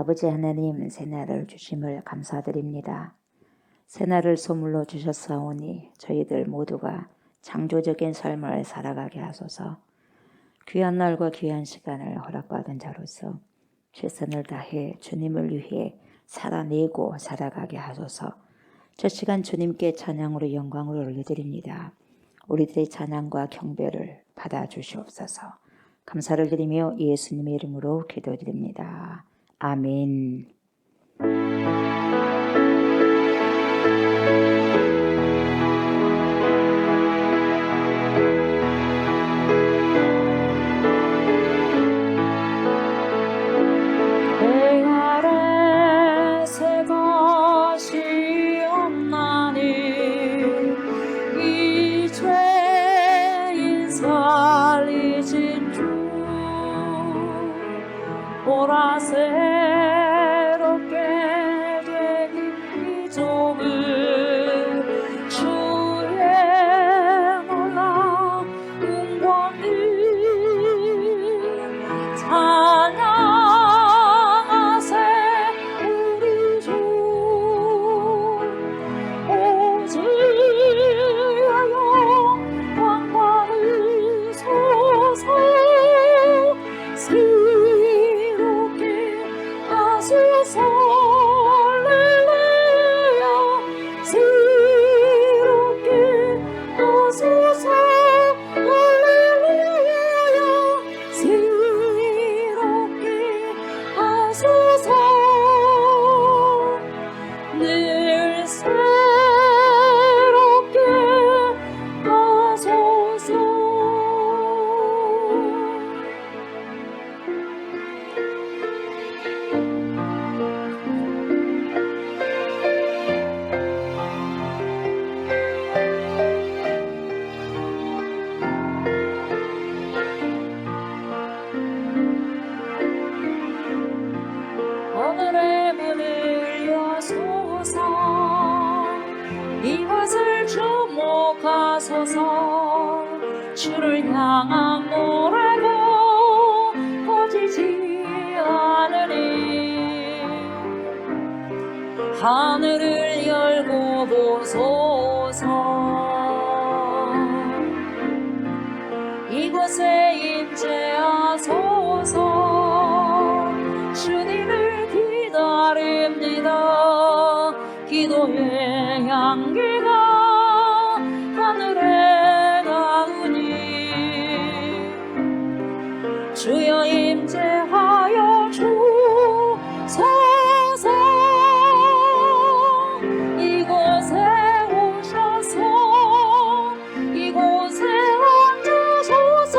아버지 하나님, 새날을 주심을 감사드립니다. 새날을 선물로 주셨사오니 저희들 모두가 창조적인 삶을 살아가게 하소서. 귀한 날과 귀한 시간을 허락받은 자로서 최선을 다해 주님을 위해 살아내고 살아가게 하소서. 저 시간 주님께 찬양으로 영광을 올려드립니다. 우리들의 찬양과 경배를 받아주시옵소서. 감사를 드리며 예수님의 이름으로 기도드립니다. 아멘. 보라새롭게 된 이 종을 주의 놀라운 권위 찬양하세 우리 주 오직 영광 받으소서. 하늘의 문을 여소서. 이곳을 주목하소서. 주를 향한 노래가 꺼지지 않으리. 하늘을 열고 보소서. 이곳에 임재하소서. 주님을 기다립니다. 기도의 향기가 하늘에 닿으니 주여 임재하여 주소서. 이곳에 오셔서 이곳에 앉으소서.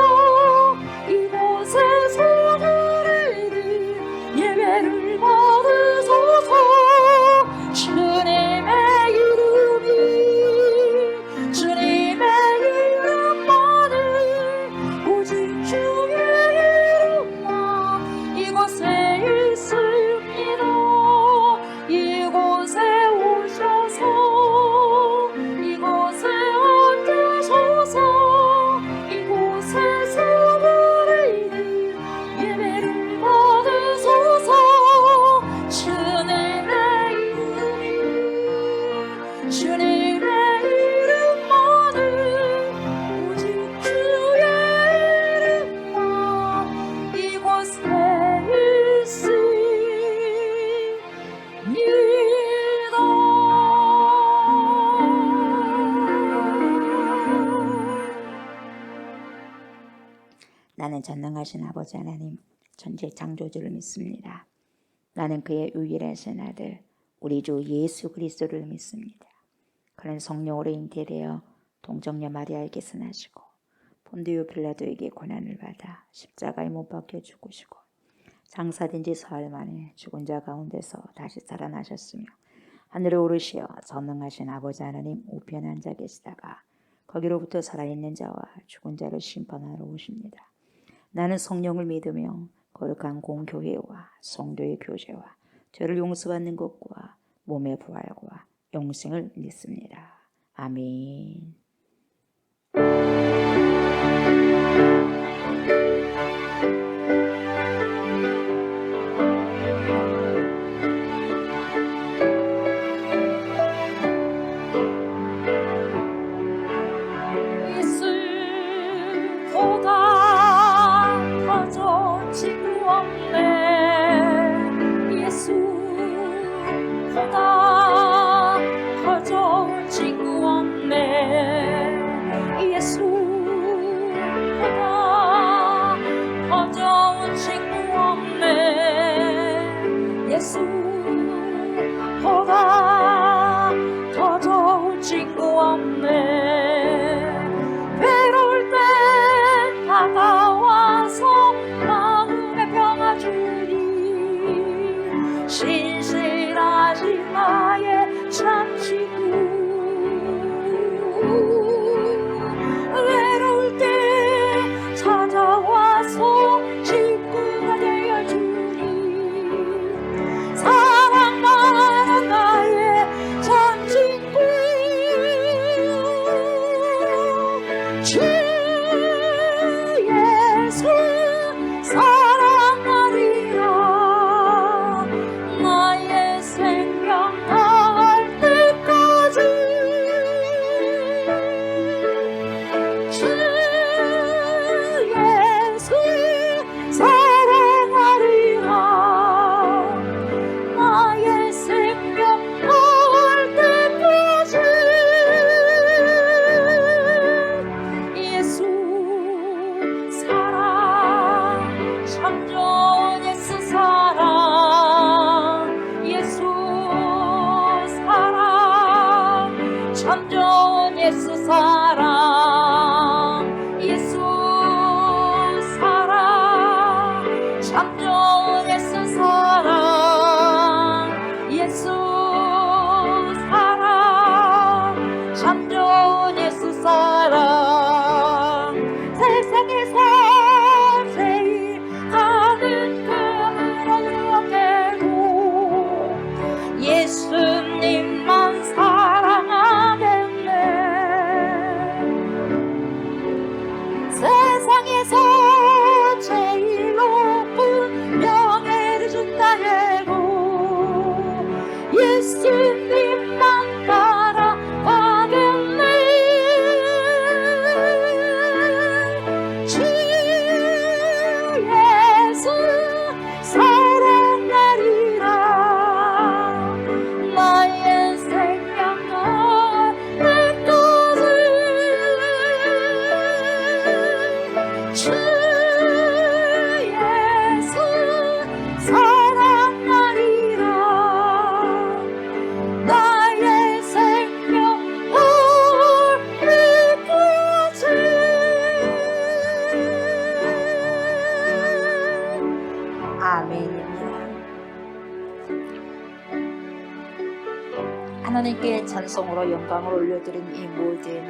이곳에서 예배를 받으소서. 주님의 이름이 주님의 이름만을 오직 주의 이름만 이곳에 있습니다. 이곳에 오셔서 이곳에 앉으소서. 이곳에서 우리는 예배를 받으소서. 주님의 이름만을 오직 주의 이름만 이곳에 있습니다. 나는 전능하신 아버지 하나님, 천지 창조주를 믿습니다. 나는 그의 유일하신 아들 우리 주 예수 그리스도를 믿습니다. 그는 성령으로 잉태되어 동정녀 마리아에게서 나시고 본디오 빌라도에게 고난을 받아 십자가에 못 박혀 죽으시고 장사된 지 사흘 만에 죽은 자 가운데서 다시 살아나셨으며 하늘에 오르시어 전능하신 아버지 하나님 우편에 앉아 계시다가 거기로부터 살아있는 자와 죽은 자를 심판하러 오십니다. 나는 성령을 믿으며 거룩한 공교회와 성도의 교제와 죄를 용서받는 것과 몸의 부활과 영생을 믿습니다. 아멘. 예수보다 더 좋은 친구 없네. 괴로울 때 다가와서 마음의 평화 주니 신실하신 나의 참 친구. 외로울 때 찾아와서 친구가 되어주니 사랑하는 나의 참 친구. 주 예수 사랑하리라 나의 생명 다할 때까지. 주 예수 사랑하리라 나의 생명 다할 때까지. 예수 사랑 참 좋은 예수 사랑. 예수 사랑 참 좋은 예수 사랑. 예수 사랑 참 좋은 예수 사랑. 예수 사랑 참 좋은 예수 사랑. 세상에서 제일 가는 그물을 깨고 예수님만 사랑하겠네. 세상에서 제일 높은 명예를 준다 해도 예수님만 따라가겠네. 주 예수 사랑하리라 나의 생명 다할 때까지. 주 예수 사랑하리라 나의 생명 다할 때까지. 아멘입니다. 하나님께 찬송으로 영광을 올려드린 이 모든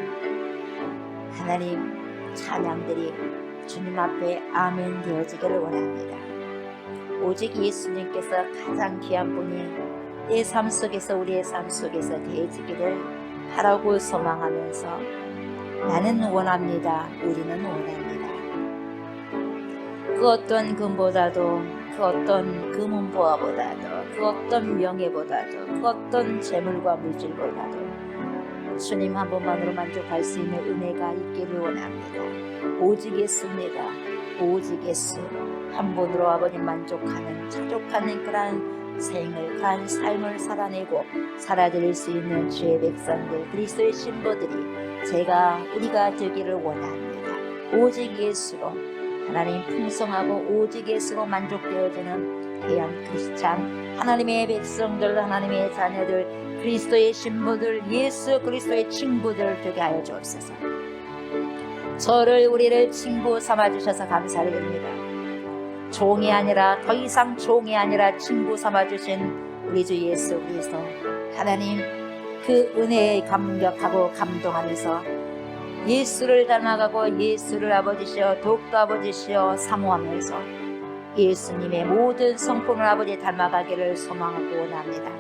하나님 찬양들이 주님 앞에 아멘 되어지기를 원합니다. 오직 예수님께서 가장 귀한 분이 내 삶 속에서 우리의 삶 속에서 되어지기를 바라고 소망하면서 나는 원합니다. 우리는 원합니다. 그 어떤 금보다도 그 어떤 금은보화보다도 그 어떤 명예보다도 그 어떤 재물과 물질보다도 주님 한 분만으로 만족할 수 있는 은혜가 있기를 원합니다. 오직 예수입니다. 오직 예수 한 분으로 아버님 만족하는 자족하는 그러한 생을 그러한 삶을 살아내고 살아드릴 수 있는 주의 백성들 그리스도의 신부들이 우리가 되기를 원합니다. 오직 예수로 하나님 풍성하고 오직 예수로 만족되어지는 대한 크리스찬 하나님의 백성들 하나님의 자녀들 그리스도의 신부들 예수 그리스도의 친구들 되게 하여 주옵소서. 우리를 친구 삼아주셔서 감사를 드립니다. 종이 아니라 더 이상 종이 아니라 친구 삼아주신 우리 주 예수 그리스도 하나님 그 은혜에 감격하고 감동하면서 예수를 닮아가고 예수를 아버지시여 더욱더 아버지시여 사모하면서 예수님의 모든 성품을 아버지 닮아가기를 소망하고 원합니다.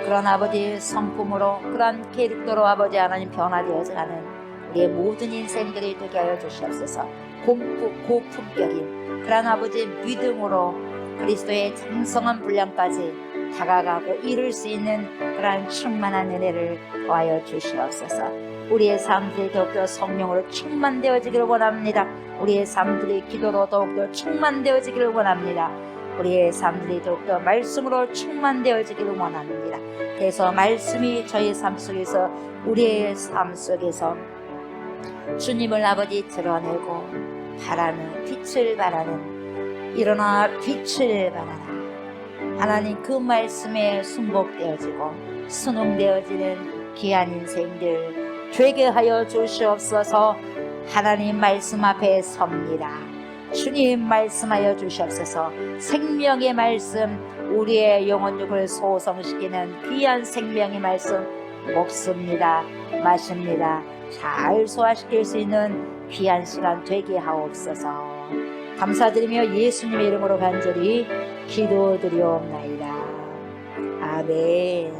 그런 아버지의 성품으로 그런 캐릭터로 아버지 하나님 변화되어져가는 우리의 모든 인생들이 되게 하여 주시옵소서. 고품격인 그런 아버지의 믿음으로 그리스도의 장성한 분량까지 다가가고 이룰 수 있는 그런 충만한 은혜를 더하여 주시옵소서. 우리의 삶들이 더욱더 성령으로 충만되어지기를 원합니다. 우리의 삶들이 기도로 더욱더 충만되어지기를 원합니다. 우리의 삶들이 더욱더 말씀으로 충만되어지기를 원합니다. 그래서 말씀이 저희 삶 속에서 우리의 삶 속에서 주님을 아버지 드러내고 바라는 빛을 바라는 일어나 빛을 바라라 하나님 그 말씀에 순복되어지고 순응되어지는 귀한 인생들 되게 하여 주시옵소서. 하나님 말씀 앞에 섭니다. 주님 말씀하여 주시옵소서. 생명의 말씀, 우리의 영혼육을 소성시키는 귀한 생명의 말씀 먹습니다, 마십니다. 잘 소화시킬 수 있는 귀한 시간 되게 하옵소서. 감사드리며 예수님의 이름으로 간절히 기도드리옵나이다. 아멘.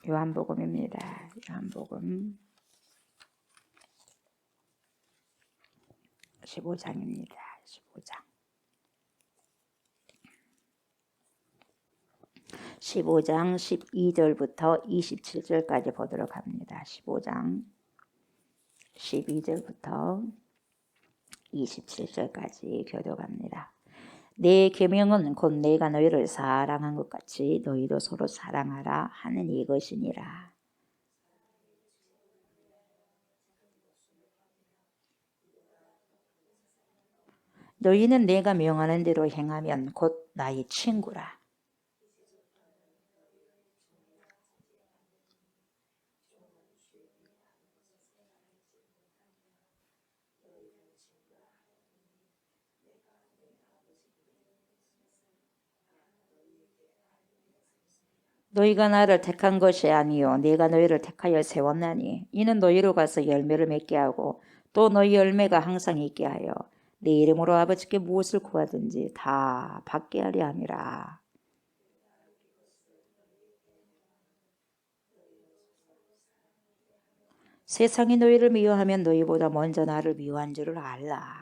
요한복음입니다. 요한복음 15장입니다. 15장. 15장 12절부터 27절까지 보도록 합니다. 15장 12절부터 27절까지 교독합니다. 내 계명은 곧 내가 너희를 사랑한 것 같이 너희도 서로 사랑하라 하는 이것이니라. 너희는 내가 명하는 대로 행하면 곧 나의 친구라. 너희가 나를 택한 것이 아니요 내가 너희를 택하여 세웠나니 이는 너희로 가서 열매를 맺게 하고 또 너희 열매가 항상 있게 하여 내 이름으로 아버지께 무엇을 구하든지 다 받게 하려 함이라. 세상이 너희를 미워하면 너희보다 먼저 나를 미워한 줄을 알라.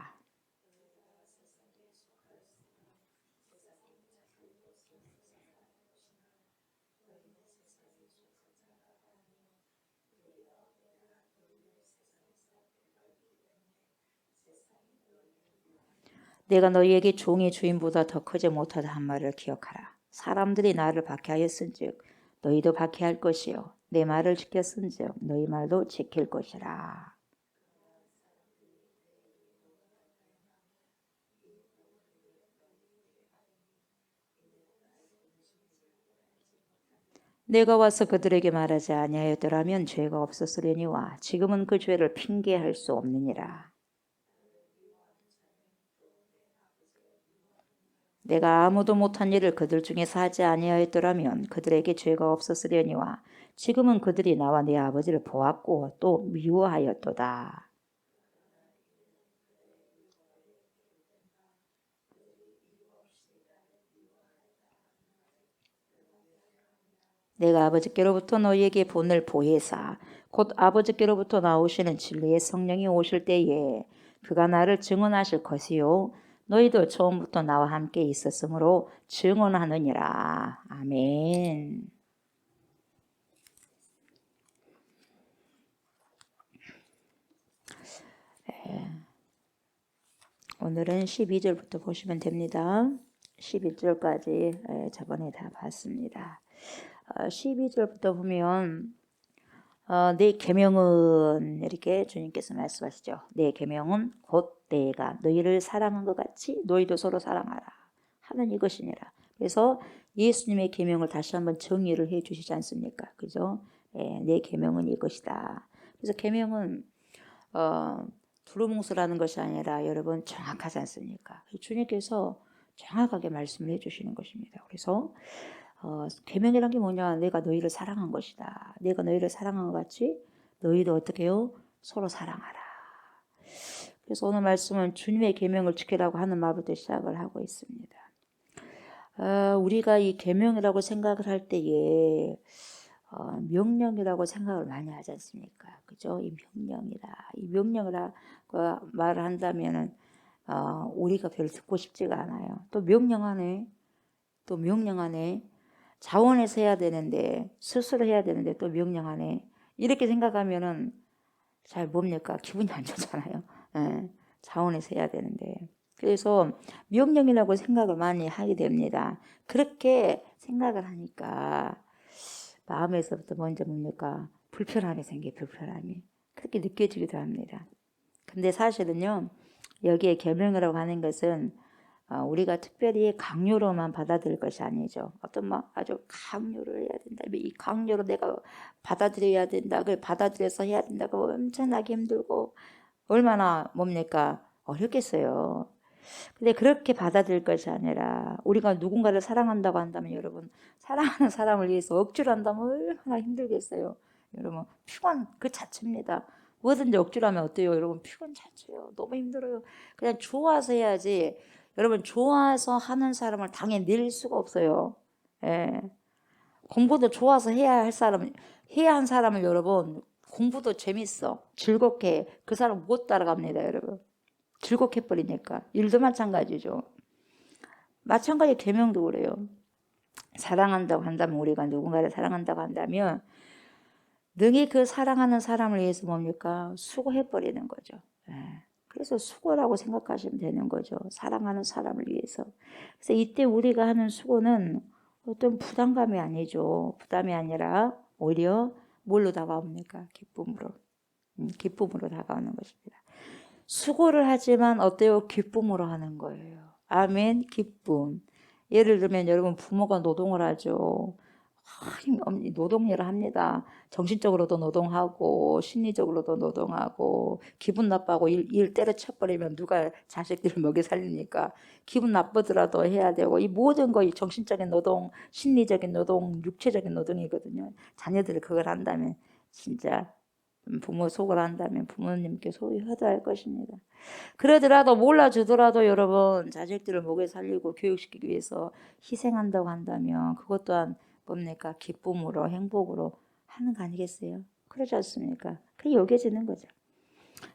내가 너희에게 종이 주인보다 더 크지 못하다 한 말을 기억하라. 사람들이 나를 박해하였은즉 너희도 박해할 것이요 내 말을 지켰은즉 너희 말도 지킬 것이라. 내가 와서 그들에게 말하지 아니하였더라면 죄가 없었으려니와 지금은 그 죄를 핑계할 수 없느니라. 내가 아무도 못한 일을 그들 중에서 하지 아니하였더라면 그들에게 죄가 없었으려니와 지금은 그들이 나와 내 아버지를 보았고 또 미워하였도다. 내가 아버지께로부터 너희에게 본을 보혜사 곧 아버지께로부터 나오시는 진리의 성령이 오실 때에 그가 나를 증언하실 것이요 너희도 처음부터 나와 함께 있었으므로 증언하느니라. 아멘. 오늘은 12절부터 보시면 됩니다. 11절까지 저번에 다 봤습니다. 12절부터 보면 내 계명은 이렇게 주님께서 말씀하시죠. 내 계명은 곧 내가 너희를 사랑한 것 같이 너희도 서로 사랑하라 하는 이것이니라. 그래서 예수님의 계명을 다시 한번 정의를 해 주시지 않습니까? 그죠? 내 계명은 이것이다. 그래서 계명은 두루뭉술하는 것이 아니라 여러분 정확하지 않습니까? 주님께서 정확하게 말씀을 해 주시는 것입니다. 그래서 계명이란 게 뭐냐? 내가 너희를 사랑한 것이다. 내가 너희를 사랑한 것 같이 너희도 어떻게 해요? 서로 사랑하라. 그래서 오늘 말씀은 주님의 계명을 지키라고 하는 말부터 시작을 하고 있습니다. 우리가 이 계명이라고 생각을 할 때에 명령이라고 생각을 많이 하지 않습니까? 그죠? 이 명령이다. 이 명령이라고 말을 한다면은 우리가 별로 듣고 싶지가 않아요. 또 명령하네. 또 명령하네. 자원해서 해야 되는데 스스로 해야 되는데 또 명령하네. 이렇게 생각하면은 잘 뭡니까? 기분이 안 좋잖아요. 자원해서 해야 되는데. 그래서 명령이라고 생각을 많이 하게 됩니다. 그렇게 생각을 하니까 마음에서부터 먼저 뭡니까? 불편함이 생겨요. 불편함이. 그렇게 느껴지기도 합니다. 근데 사실은요. 여기에 계명이라고 하는 것은 우리가 특별히 강요로만 받아들일 것이 아니죠. 어떤 막 아주 강요를 해야 된다. 이 강요로 내가 받아들여야 된다. 그걸 받아들여서 해야 된다고 엄청나게 힘들고 얼마나 뭡니까? 어렵겠어요. 근데 그렇게 받아들일 것이 아니라 우리가 누군가를 사랑한다고 한다면 여러분 사랑하는 사람을 위해서 억지로 한다면 얼마나 힘들겠어요. 여러분 피곤 그 자체입니다. 뭐든지 억지로 하면 어때요? 여러분 피곤 자체요. 너무 힘들어요. 그냥 좋아서 해야지. 여러분 좋아서 하는 사람을 당연히 낼 수가 없어요. 예. 공부도 좋아서 해야 한 사람을 여러분 공부도 재밌어. 즐겁게 해. 그 사람 못 따라갑니다, 여러분. 즐겁게 해버리니까. 일도 마찬가지죠. 마찬가지 계명도 그래요. 사랑한다고 한다면 우리가 누군가를 사랑한다고 한다면 능히 그 사랑하는 사람을 위해서 뭡니까? 수고해버리는 거죠. 예. 그래서 수고라고 생각하시면 되는 거죠. 사랑하는 사람을 위해서. 그래서 이때 우리가 하는 수고는 어떤 부담감이 아니죠. 부담이 아니라 오히려 뭘로 다가옵니까? 기쁨으로. 기쁨으로 다가오는 것입니다. 수고를 하지만 어때요? 기쁨으로 하는 거예요. 아멘. 기쁨. 예를 들면 여러분 부모가 노동을 하죠. 노동일을 합니다. 정신적으로도 노동하고 심리적으로도 노동하고 기분 나빠하고 일 때려쳐버리면 누가 자식들을 먹여 살립니까? 기분 나쁘더라도 해야 되고 이 모든 거 정신적인 노동, 심리적인 노동, 육체적인 노동이거든요. 자녀들이 그걸 한다면 진짜 부모 속을 한다면 부모님께 소위 효도할 것입니다. 그러더라도 몰라주더라도 여러분 자식들을 먹여 살리고 교육시키기 위해서 희생한다고 한다면 그것 또한 뭡니까? 기쁨으로 행복으로 하는 거 아니겠어요? 그러지 않습니까? 그게 여겨지는 거죠.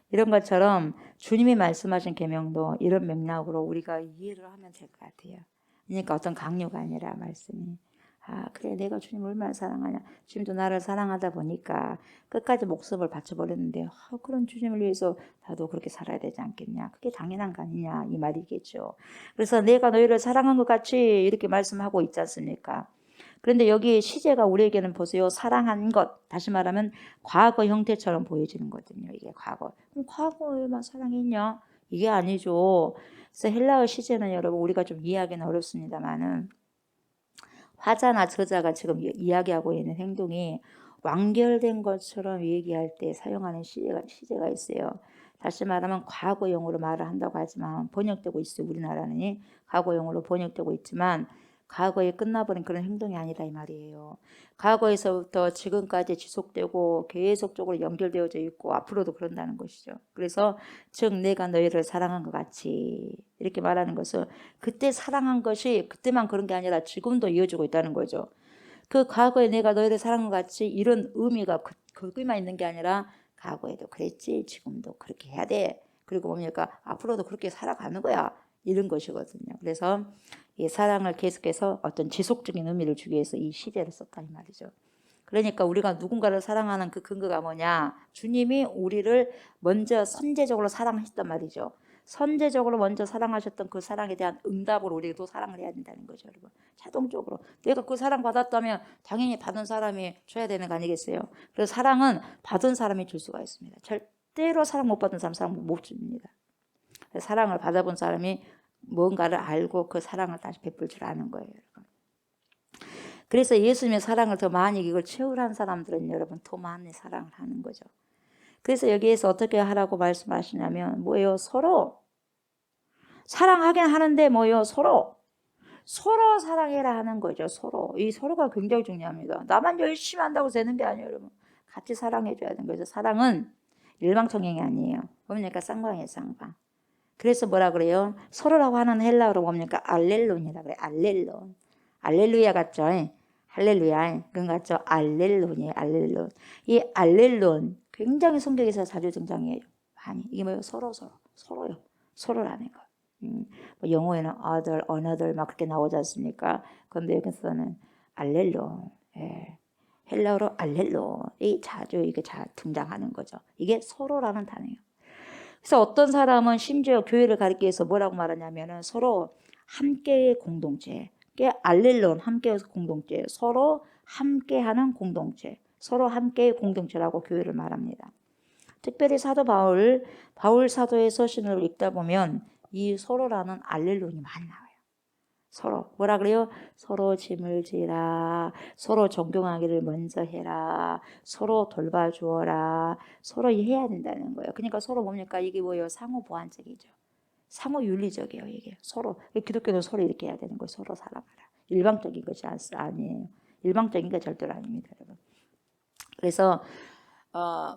이런 것처럼 주님이 말씀하신 계명도 이런 맥락으로 우리가 이해를 하면 될 것 같아요. 그러니까 어떤 강요가 아니라 말씀이 그래 내가 주님을 얼마나 사랑하냐. 주님도 나를 사랑하다 보니까 끝까지 목숨을 바쳐버렸는데 그런 주님을 위해서 나도 그렇게 살아야 되지 않겠냐. 그게 당연한 거 아니냐 이 말이겠죠. 그래서 내가 너희를 사랑한 것 같이 이렇게 말씀하고 있지 않습니까? 그런데 여기 시제가 우리에게는 보세요. 사랑한 것. 다시 말하면 과거 형태처럼 보여지는 거거든요. 이게 과거. 그럼 과거에만 사랑했냐? 이게 아니죠. 그래서 헬라어 시제는 여러분 우리가 좀 이해하기는 어렵습니다만은 화자나 저자가 지금 이야기하고 있는 행동이 완결된 것처럼 얘기할 때 사용하는 시제가 있어요. 다시 말하면 과거형으로 말을 한다고 하지만 번역되고 있어요. 우리나라는 과거형으로 번역되고 있지만 과거에 끝나버린 그런 행동이 아니다 이 말이에요. 과거에서부터 지금까지 지속되고 계속적으로 연결되어져 있고 앞으로도 그런다는 것이죠. 그래서 즉 내가 너희를 사랑한 것 같이 이렇게 말하는 것은 그때 사랑한 것이 그때만 그런 게 아니라 지금도 이어지고 있다는 거죠. 그 과거에 내가 너희를 사랑한 것 같이 이런 의미가 거기만 있는 게 아니라 과거에도 그랬지 지금도 그렇게 해야 돼. 그리고 뭡니까? 앞으로도 그렇게 살아가는 거야. 이런 것이거든요. 그래서 이 사랑을 계속해서 어떤 지속적인 의미를 주기 위해서 이 시제를 썼다 이 말이죠. 그러니까 우리가 누군가를 사랑하는 그 근거가 뭐냐? 주님이 우리를 먼저 선제적으로 사랑하셨단 말이죠. 선제적으로 먼저 사랑하셨던 그 사랑에 대한 응답으로 우리도 사랑을 해야 된다는 거죠, 여러분. 자동적으로 내가 그 사랑 받았다면 당연히 받은 사람이 줘야 되는 거 아니겠어요? 그래서 사랑은 받은 사람이 줄 수가 있습니다. 절대로 사랑 못 받은 사람 못 줍니다. 사랑을 받아본 사람이 뭔가를 알고 그 사랑을 다시 베풀 줄 아는 거예요, 여러분. 그래서 예수님의 사랑을 더 많이 이걸 체험한 사람들은 여러분 더 많이 사랑을 하는 거죠. 그래서 여기에서 어떻게 하라고 말씀하시냐면 뭐예요? 서로 사랑하긴 하는데 뭐예요? 서로 사랑해라 하는 거죠. 서로. 이 서로가 굉장히 중요합니다. 나만 열심히 한다고 되는 게 아니에요, 여러분. 같이 사랑해줘야 되는 거죠. 사랑은 일방통행이 아니에요. 뭡니까? 쌍방이에요, 쌍방. 그래서 뭐라 그래요? 서로라고 하는 헬라어로 뭡니까? 알렐론이라 그래요. 알렐론. 알렐루야 같죠? 할렐루야. 그런 것 같죠? 알렐론이에요. 알렐론. 이 알렐론 굉장히 성경에서 자주 등장해요. 많이. 이게 뭐예요? 서로요. 서로라는 거. 뭐 영어에는 other, another 막 그렇게 나오지 않습니까? 그런데 여기서는 알렐론. 예. 헬라어로 알렐론이 자주 이게 등장하는 거죠. 이게 서로라는 단어예요. 그래서 어떤 사람은 심지어 교회를 가리기 위해서 뭐라고 말하냐면은 서로 함께의 공동체, 알렐론 함께해서 공동체, 서로 함께하는 공동체, 서로 함께의 공동체라고 교회를 말합니다. 특별히 사도 바울 사도의 서신을 읽다 보면 이 서로라는 알렐론이 많이 나와요. 서로 뭐라 그래요? 서로 짐을 지라, 서로 존경하기를 먼저 해라, 서로 돌봐주어라, 서로 해야 된다는 거예요. 그러니까 서로 뭡니까? 이게 뭐예요? 상호 보완적이죠. 상호 윤리적이에요. 이게 서로 기독교는 서로 이렇게 해야 되는 거예요. 서로 사랑하라. 일방적인 것이 아니에요. 일방적인 게 절대로 아닙니다, 여러분. 그래서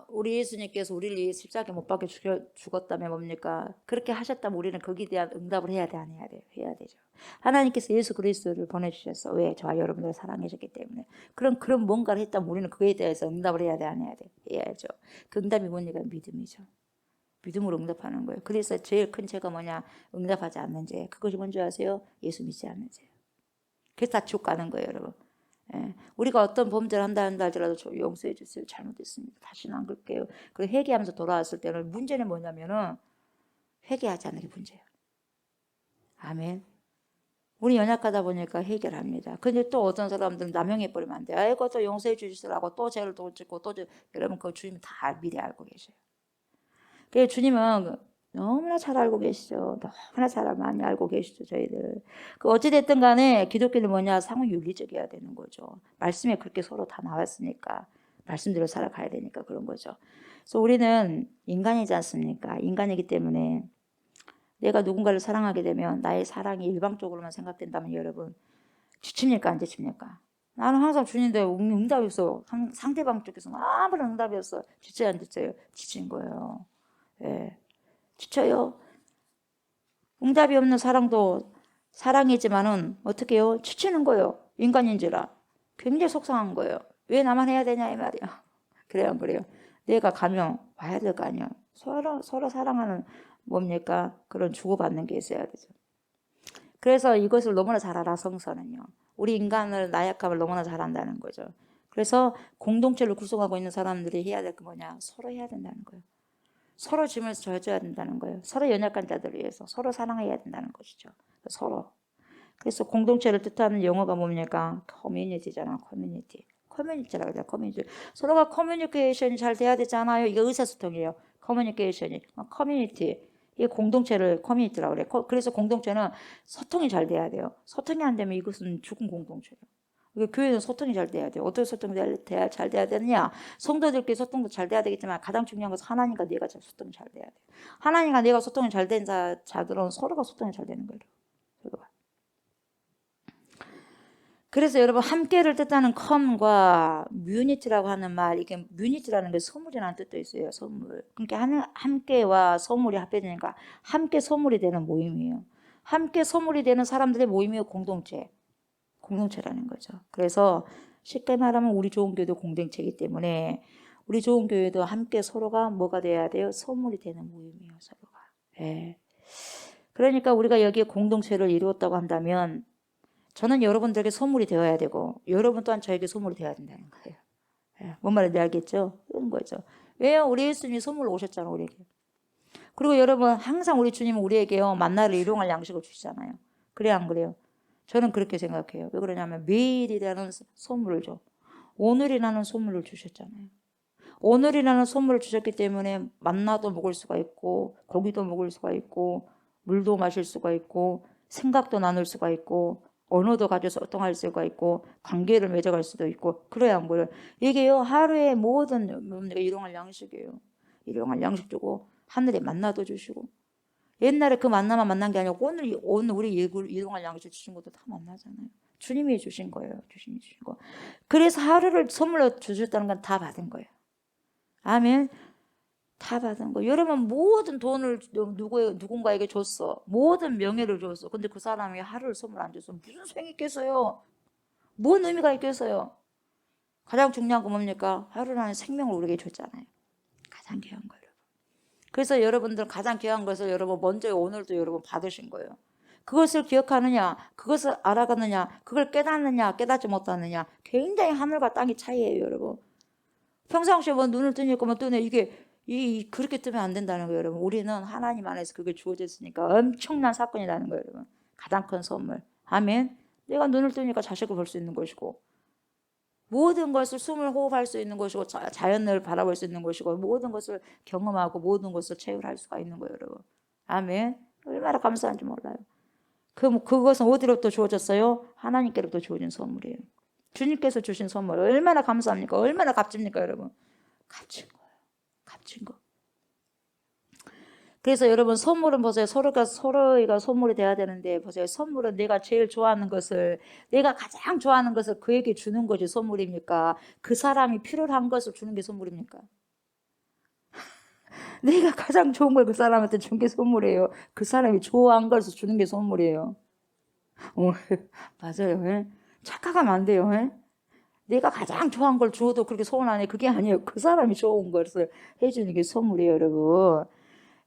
우리 예수님께서 우리를 위해 십자가에 못 박혀 죽었다면 뭡니까? 그렇게 하셨다면 우리는 거기에 대한 응답을 해야 돼, 안 해야 돼요? 해야 되죠. 하나님께서 예수 그리스도를 보내주셨어. 왜? 저와 여러분들을 사랑하셨기 때문에. 그런 뭔가를 했다면 우리는 그에 대해서 응답을 해야 돼, 안 해야 돼? 해야죠. 그 응답이 뭡니까? 믿음이죠. 믿음으로 응답하는 거예요. 그래서 제일 큰 죄가 뭐냐? 응답하지 않는 죄. 그것이 뭔지 아세요? 예수 믿지 않는 죄. 그래서 다 지옥 가는 거예요, 여러분. 예, 우리가 어떤 범죄를 한다 할지라도 저 용서해 주세요. 잘못했습니다. 다시는 안 그럴게요. 그리고 회개하면서 돌아왔을 때는 문제는 뭐냐면은 회개하지 않는 게 문제예요. 아멘. 우리 연약하다 보니까 해결합니다. 근데 또 어떤 사람들은 남용해 버리면 안 돼요. 아이고 또 용서해 주시라고 또 죄를 또 짓고 또 여러분 그 주님 다 미리 알고 계셔요. 그래서 주님은 너무나 잘 알고 계시죠. 너무나 잘 많이 알고 계시죠, 저희들. 그 어찌됐든 간에 기독교는 뭐냐? 상호 윤리적이어야 되는 거죠. 말씀에 그렇게 서로 다 나왔으니까. 말씀대로 살아가야 되니까 그런 거죠. 그래서 우리는 인간이지 않습니까? 인간이기 때문에 내가 누군가를 사랑하게 되면 나의 사랑이 일방적으로만 생각된다면 여러분, 지칩니까? 안 지칩니까? 나는 항상 주님인데 응답이 없어. 상대방 쪽에서 아무런 응답이 없어. 지쳐요, 안 지쳐요? 지친 거예요. 예. 지쳐요. 응답이 없는 사랑도 사랑이지만은 어떻게 해요? 지치는 거예요. 인간인지라. 굉장히 속상한 거예요. 왜 나만 해야 되냐 이 말이야. 그래요, 안 그래요? 내가 가면 와야 될 거 아니야. 서로 사랑하는 뭡니까? 그런 주고받는 게 있어야 되죠. 그래서 이것을 너무나 잘 알아, 성서는요. 우리 인간을 나약함을 너무나 잘 안다는 거죠. 그래서 공동체를 구성하고 있는 사람들이 해야 될 거 뭐냐? 서로 해야 된다는 거예요. 서로 짐을 져줘야 된다는 거예요. 서로 연약한 자들을 위해서 서로 사랑해야 된다는 것이죠. 서로. 그래서 공동체를 뜻하는 영어가 뭡니까? 커뮤니티잖아. 커뮤니티라고 해요. 커뮤니티. 서로가 커뮤니케이션이 잘 돼야 되잖아요. 이게 의사소통이에요. 커뮤니케이션이. 커뮤니티. 이 공동체를 커뮤니티라고 그래요. 그래서 공동체는 소통이 잘 돼야 돼요. 소통이 안 되면 이것은 죽은 공동체예요. 교회는 소통이 잘 돼야 돼요. 어떻게 소통이 잘 돼야 되느냐? 성도들끼리 소통도 잘 돼야 되겠지만 가장 중요한 것은 하나님과 내가 소통이 잘 돼야 돼요. 하나님과 내가 소통이 잘 된 자들은 서로가 소통이 잘 되는 거예요. 서로가. 그래서 여러분 함께를 뜻하는 com과 뮤니티라고 하는 말, 이게 뮤니티라는 게 선물이라는 뜻도 있어요. 선물. 그러니까 함께와 선물이 합해지니까 함께 선물이 되는 모임이에요. 함께 선물이 되는 사람들의 모임이 공동체라는 거죠. 그래서 쉽게 말하면 우리 좋은 교회도 공동체이기 때문에 우리 좋은 교회도 함께 서로가 뭐가 돼야 돼요? 선물이 되는 모임이에요. 서로가. 예. 그러니까 우리가 여기에 공동체를 이루었다고 한다면 저는 여러분들에게 선물이 되어야 되고 여러분 또한 저에게 선물이 되어야 된다는 거예요. 예. 뭔 말인지 알겠죠? 그런 거죠. 왜요? 우리 예수님이 선물로 오셨잖아요. 우리에게. 그리고 여러분 항상 우리 주님은 우리에게요. 만나를 일용할 양식을 주시잖아요. 그래요? 안 그래요? 저는 그렇게 생각해요. 왜 그러냐면 매일이라는 선물을 줘. 오늘이라는 선물을 주셨잖아요. 오늘이라는 선물을 주셨기 때문에 만나도 먹을 수가 있고 고기도 먹을 수가 있고 물도 마실 수가 있고 생각도 나눌 수가 있고 언어도 가져서 소통할 수가 있고 관계를 맺어갈 수도 있고 그래야 안 그래요. 이게요 하루에 모든 일용할 양식이에요. 일용할 양식 주고 하늘에 만나도 주시고 옛날에 그 만나만 만난 게 아니고 오늘 우리 일용할 양식 주신 것도 다 만나잖아요. 주님이 주신 거예요. 주님이 주신 거. 그래서 하루를 선물로 주셨다는 건 다 받은 거예요. 아멘. 다 받은 거. 여러분 모든 돈을 누군가에게 줬어. 모든 명예를 줬어. 근데 그 사람이 하루를 선물 안 줬어. 무슨 소용이 있겠어요? 뭔 의미가 있겠어요? 가장 중요한 건 뭡니까? 하루라는 생명을 우리에게 줬잖아요. 가장 귀한 거예요. 그래서 여러분들 가장 귀한 것을 여러분 먼저 오늘도 여러분 받으신 거예요. 그것을 기억하느냐, 그것을 알아가느냐, 그걸 깨닫느냐, 깨닫지 못하느냐, 굉장히 하늘과 땅의 차이예요, 여러분. 평상시에 뭐 눈을 뜨니까 뭐 뜨네. 이게 그렇게 뜨면 안 된다는 거예요, 여러분. 우리는 하나님 안에서 그게 주어졌으니까 엄청난 사건이라는 거예요, 여러분. 가장 큰 선물. 아멘. 내가 눈을 뜨니까 자식을 볼 수 있는 것이고, 모든 것을 숨을 호흡할 수 있는 것이고 자연을 바라볼 수 있는 것이고 모든 것을 경험하고 모든 것을 체험할 수가 있는 거예요, 여러분. 아멘. 얼마나 감사한지 몰라요. 그것은 어디로부터 주어졌어요? 하나님께로부터 주어진 선물이에요. 주님께서 주신 선물 얼마나 감사합니까? 얼마나 값집니까, 여러분? 값진 거예요. 값진 거. 그래서 여러분 선물은 보세요. 서로가 선물이 돼야 되는데 보세요. 선물은 내가 제일 좋아하는 것을 내가 가장 좋아하는 것을 그에게 주는 것이 선물입니까? 그 사람이 필요한 것을 주는 게 선물입니까? 내가 가장 좋은 걸 그 사람한테 준 게 선물이에요. 그 사람이 좋아한 것을 주는 게 선물이에요. 맞아요. 예? 착각하면 안 돼요. 예? 내가 가장 좋아한 걸 주어도 그렇게 서운 안 해. 그게 아니에요. 그 사람이 좋은 것을 해주는 게 선물이에요, 여러분.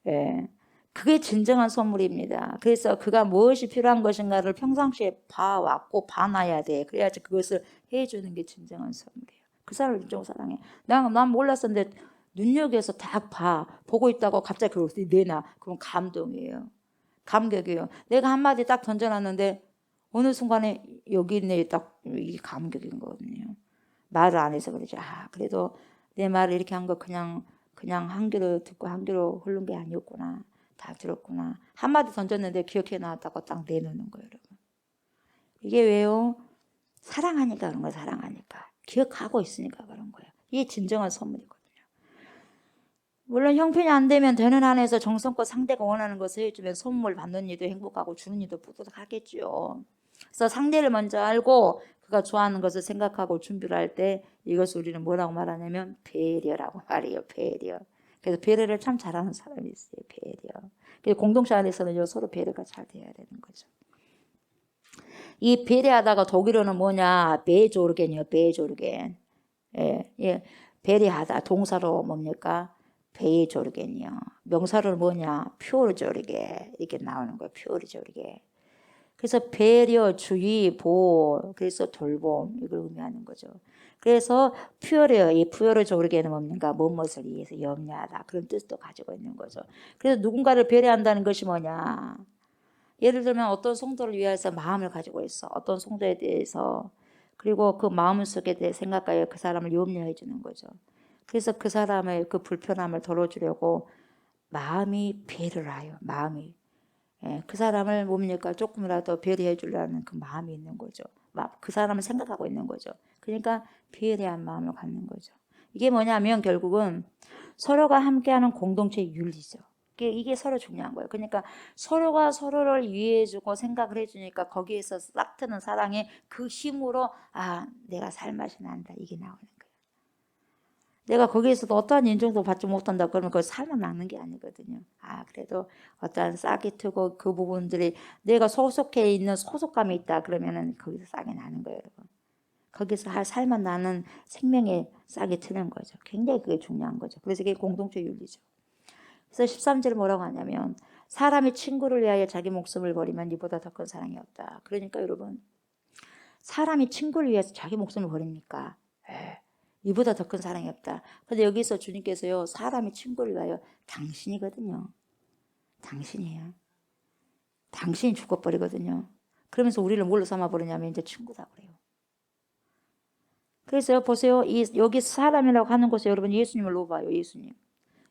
예. 그게 진정한 선물입니다. 그래서 그가 무엇이 필요한 것인가를 평상시에 봐왔고 봐놔야 돼. 그래야지 그것을 해주는 게 진정한 선물이에요. 그 사람을 진정으로 사랑해. 난 몰랐었는데 눈여겨서 딱 보고 있다고 갑자기 그걸 내놔. 그럼 감동이에요. 감격이에요. 내가 한마디 딱 던져놨는데 어느 순간에 여기 있네 딱 이게 감격인 거거든요. 말을 안 해서 그러지. 그래도 내 말을 이렇게 한 거 그냥 한 귀로 듣고 한 귀로 흐른 게 아니었구나. 다 들었구나. 한마디 던졌는데 기억해 놨다고 딱 내놓는 거예요, 여러분. 이게 왜요? 사랑하니까 그런 거예요, 사랑하니까. 기억하고 있으니까 그런 거예요. 이게 진정한 선물이거든요. 물론 형편이 안 되면 되는 한에서 정성껏 상대가 원하는 것을 해주면 선물 받는 이도 행복하고 주는 이도 뿌듯하겠죠. 그래서 상대를 먼저 알고 그가 좋아하는 것을 생각하고 준비를 할 때 이것을 우리는 뭐라고 말하냐면 배려라고 말해요. 배려. 그래서 배려를 참 잘하는 사람이 있어요. 배려. 그래서 공동체 안에서는 서로 배려가 잘 돼야 되는 거죠. 이 배려하다가 독일어는 뭐냐? 베조르겐이요. 베조르겐. 예. 배려하다. 동사로 뭡니까? 베조르겐이요. 명사로는 뭐냐? 퓨어조르게. 이렇게 나오는 거예요. 퓨어조르게. 그래서 배려, 주의, 보호, 그래서 돌봄 이걸 의미하는 거죠. 그래서 이 퓨어조르게는 뭡니까? 무엇을 위해서 염려하다 그런 뜻도 가지고 있는 거죠. 그래서 누군가를 배려한다는 것이 뭐냐? 예를 들면 어떤 성도를 위해서 마음을 가지고 있어. 어떤 성도에 대해서 그리고 그 마음 속에 대해 생각하여 그 사람을 염려해 주는 거죠. 그래서 그 사람의 그 불편함을 덜어주려고 마음이 배려를 해요. 마음이. 그 사람을 뭡니까? 조금이라도 배려해 주려는 그 마음이 있는 거죠. 그 사람을 생각하고 있는 거죠. 그러니까 배려한 마음을 갖는 거죠. 이게 뭐냐면 결국은 서로가 함께하는 공동체의 윤리죠. 이게 서로 중요한 거예요. 그러니까 서로가 서로를 이해해주고 생각을 해주니까 거기에서 싹 트는 사랑의 그 힘으로 내가 살맛이 난다. 이게 나오는 거예요. 내가 거기에서도 어떠한 인정도 받지 못한다 그러면 그걸 살만 나는 게 아니거든요. 그래도 어떠한 싹이 트고 그 부분들이 내가 소속해 있는 소속감이 있다 그러면은 거기서 싹이 나는 거예요, 여러분. 거기서 살만 나는 생명의 싹이 트는 거죠. 굉장히 그게 중요한 거죠. 그래서 이게 공동체 윤리죠. 그래서 13절에 뭐라고 하냐면 사람이 친구를 위하여 자기 목숨을 버리면 이보다 더 큰 사랑이 없다. 그러니까 여러분 사람이 친구를 위해서 자기 목숨을 버립니까? 이보다 더 큰 사랑이 없다. 근데 여기서 주님께서요 사람이 친구를 위하여 당신이거든요. 당신이에요. 당신이 죽어버리거든요. 그러면서 우리를 뭘로 삼아버리냐면 이제 친구다 그래요. 그래서 보세요. 여기 사람이라고 하는 곳에 여러분 예수님을 넣어봐요.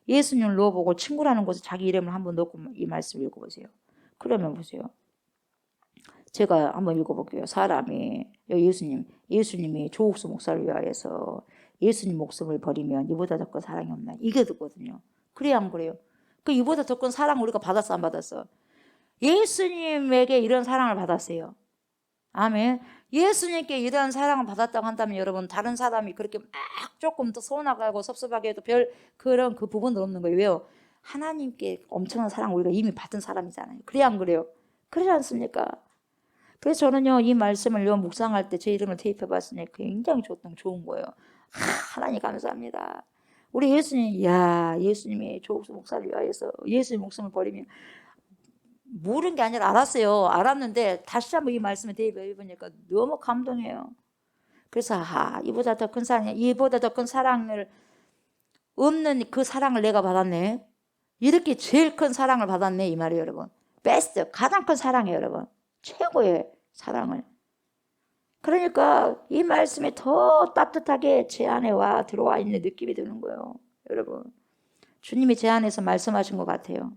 예수님을 넣어보고 친구라는 곳에 자기 이름을 한번 넣고 이 말씀을 읽어보세요. 그러면 보세요. 제가 한번 읽어볼게요. 사람이 예수님이 조옥수 목사를 위하여서 예수님 목숨을 버리면 이보다 더 큰 사랑이 없나? 이게 듣거든요. 그래야 안 그래요? 그 이보다 더 큰 사랑 우리가 받았어 안 받았어? 예수님에게 이런 사랑을 받았어요. 아멘. 예수님께 이런 사랑을 받았다고 한다면 여러분 다른 사람이 그렇게 막 조금 더 서운하고 섭섭하게 해도 별 그런 그 부분은 없는 거예요. 왜요? 하나님께 엄청난 사랑 우리가 이미 받은 사람이잖아요. 그래야 안 그래요? 그러지 않습니까? 그래서 저는요 이 말씀을 묵상할 때 제 이름을 대입해 봤으니 굉장히 좋은 거예요. 하나님 감사합니다. 우리 예수님이 조옥수 목사를 위하여서 예수님 목숨을 버리면 모르는 게 아니라 알았어요. 알았는데 다시 한번 이 말씀을 대입해 보니까 너무 감동해요. 그래서 이보다 더 큰 사랑, 이보다 더 큰 사랑을 없는 그 사랑을 내가 받았네. 이렇게 제일 큰 사랑을 받았네 이 말이에요, 여러분. 베스트 가장 큰 사랑이에요, 여러분. 최고의 사랑을. 그러니까 이 말씀이 더 따뜻하게 제 안에 들어와 있는 느낌이 드는 거예요. 여러분, 주님이 제 안에서 말씀하신 것 같아요.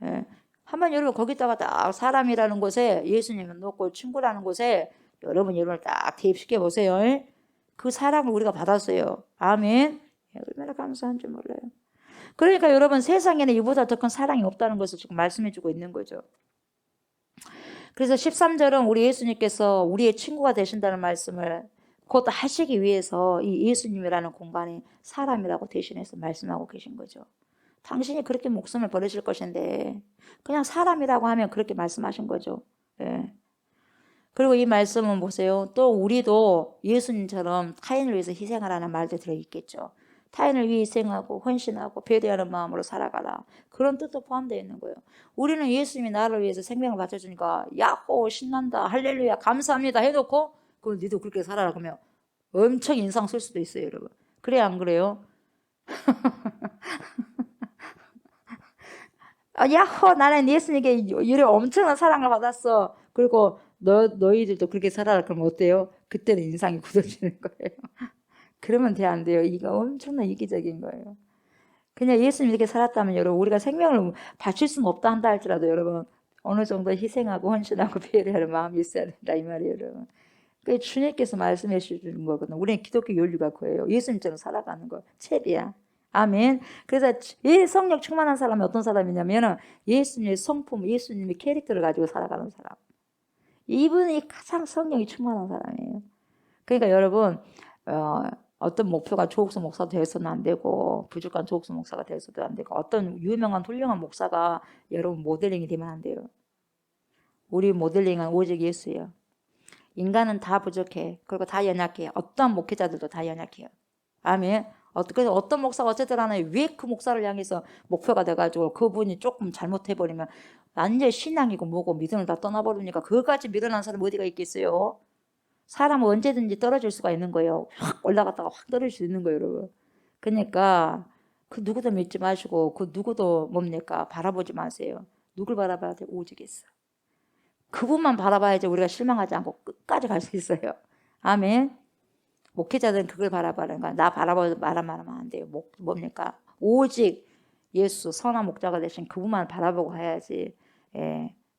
예. 한번 여러분 거기다가 딱 사람이라는 곳에 예수님을 놓고 친구라는 곳에 여러분을 딱 대입시켜 보세요. 그 사랑을 우리가 받았어요. 아멘. 얼마나 감사한지 몰라요. 그러니까 여러분, 세상에는 이보다 더 큰 사랑이 없다는 것을 지금 말씀해 주고 있는 거죠. 그래서 13절은 우리 예수님께서 우리의 친구가 되신다는 말씀을 곧 하시기 위해서 이 예수님이라는 공간에 사람이라고 대신해서 말씀하고 계신 거죠. 당신이 그렇게 목숨을 버리실 것인데 그냥 사람이라고 하면 그렇게 말씀하신 거죠. 예. 그리고 이 말씀은 보세요. 또 우리도 예수님처럼 타인을 위해서 희생하라는 말도 들어있겠죠. 타인을 위해 희생하고 헌신하고 배려하는 마음으로 살아가라. 그런 뜻도 포함되어 있는 거예요. 우리는 예수님이 나를 위해서 생명을 바쳐주니까 야호 신난다 할렐루야 감사합니다 해놓고 그럼 니도 그렇게 살아라 그러면 엄청 인상 쓸 수도 있어요. 여러분. 그래 안 그래요? 야호 나는 예수님께 이런 엄청난 사랑을 받았어. 그리고 너희들도 그렇게 살아라 그러면 어때요? 그때는 인상이 굳어지는 거예요. 그러면 안 돼요. 이거 엄청난 이기적인 거예요. 그냥 예수님이 이렇게 살았다면 여러분 우리가 생명을 바칠 수는 없다 한다 할지라도 여러분 어느 정도 희생하고 헌신하고 배려하는 마음이 있어야 된다 이 말이에요. 여러분. 그 주님께서 말씀해 주시는 거거든요. 우리는 기독교 윤리가 그예요. 예수님처럼 살아가는 거. 채비야. 아멘. 그래서 이 성령 충만한 사람이 어떤 사람이냐면 예수님의 성품, 예수님의 캐릭터를 가지고 살아가는 사람. 이분이 가장 성령이 충만한 사람이에요. 그러니까 여러분 어떤 목표가 조옥수 목사 되어서는 안 되고 부족한 조옥수 목사가 되어서도 안 되고 어떤 유명한 훌륭한 목사가 여러분 모델링이 되면 안 돼요. 우리 모델링은 오직 예수예요. 인간은 다 부족해. 그리고 다 연약해요. 어떤 목회자들도 다 연약해요. 아멘. 그래서 어떤 목사가 어쨌든 하나 왜 그 목사를 향해서 목표가 돼가지고 그분이 조금 잘못해버리면 완전 신앙이고 뭐고 믿음을 다 떠나버리니까 그거까지 밀어난 사람이 어디가 있겠어요? 사람은 언제든지 떨어질 수가 있는 거예요. 확 올라갔다가 확 떨어질 수 있는 거예요, 여러분. 그러니까 그 누구도 믿지 마시고 그 누구도 뭡니까? 바라보지 마세요. 누굴 바라봐야 돼? 오직 예수. 그분만 바라봐야지 우리가 실망하지 않고 끝까지 갈 수 있어요. 아멘. 목회자들은 그걸 바라봐는 거야. 나 바라보고 말하면 안 돼요. 뭡니까? 오직 예수 선한 목자가 되신 그분만 바라보고 해야지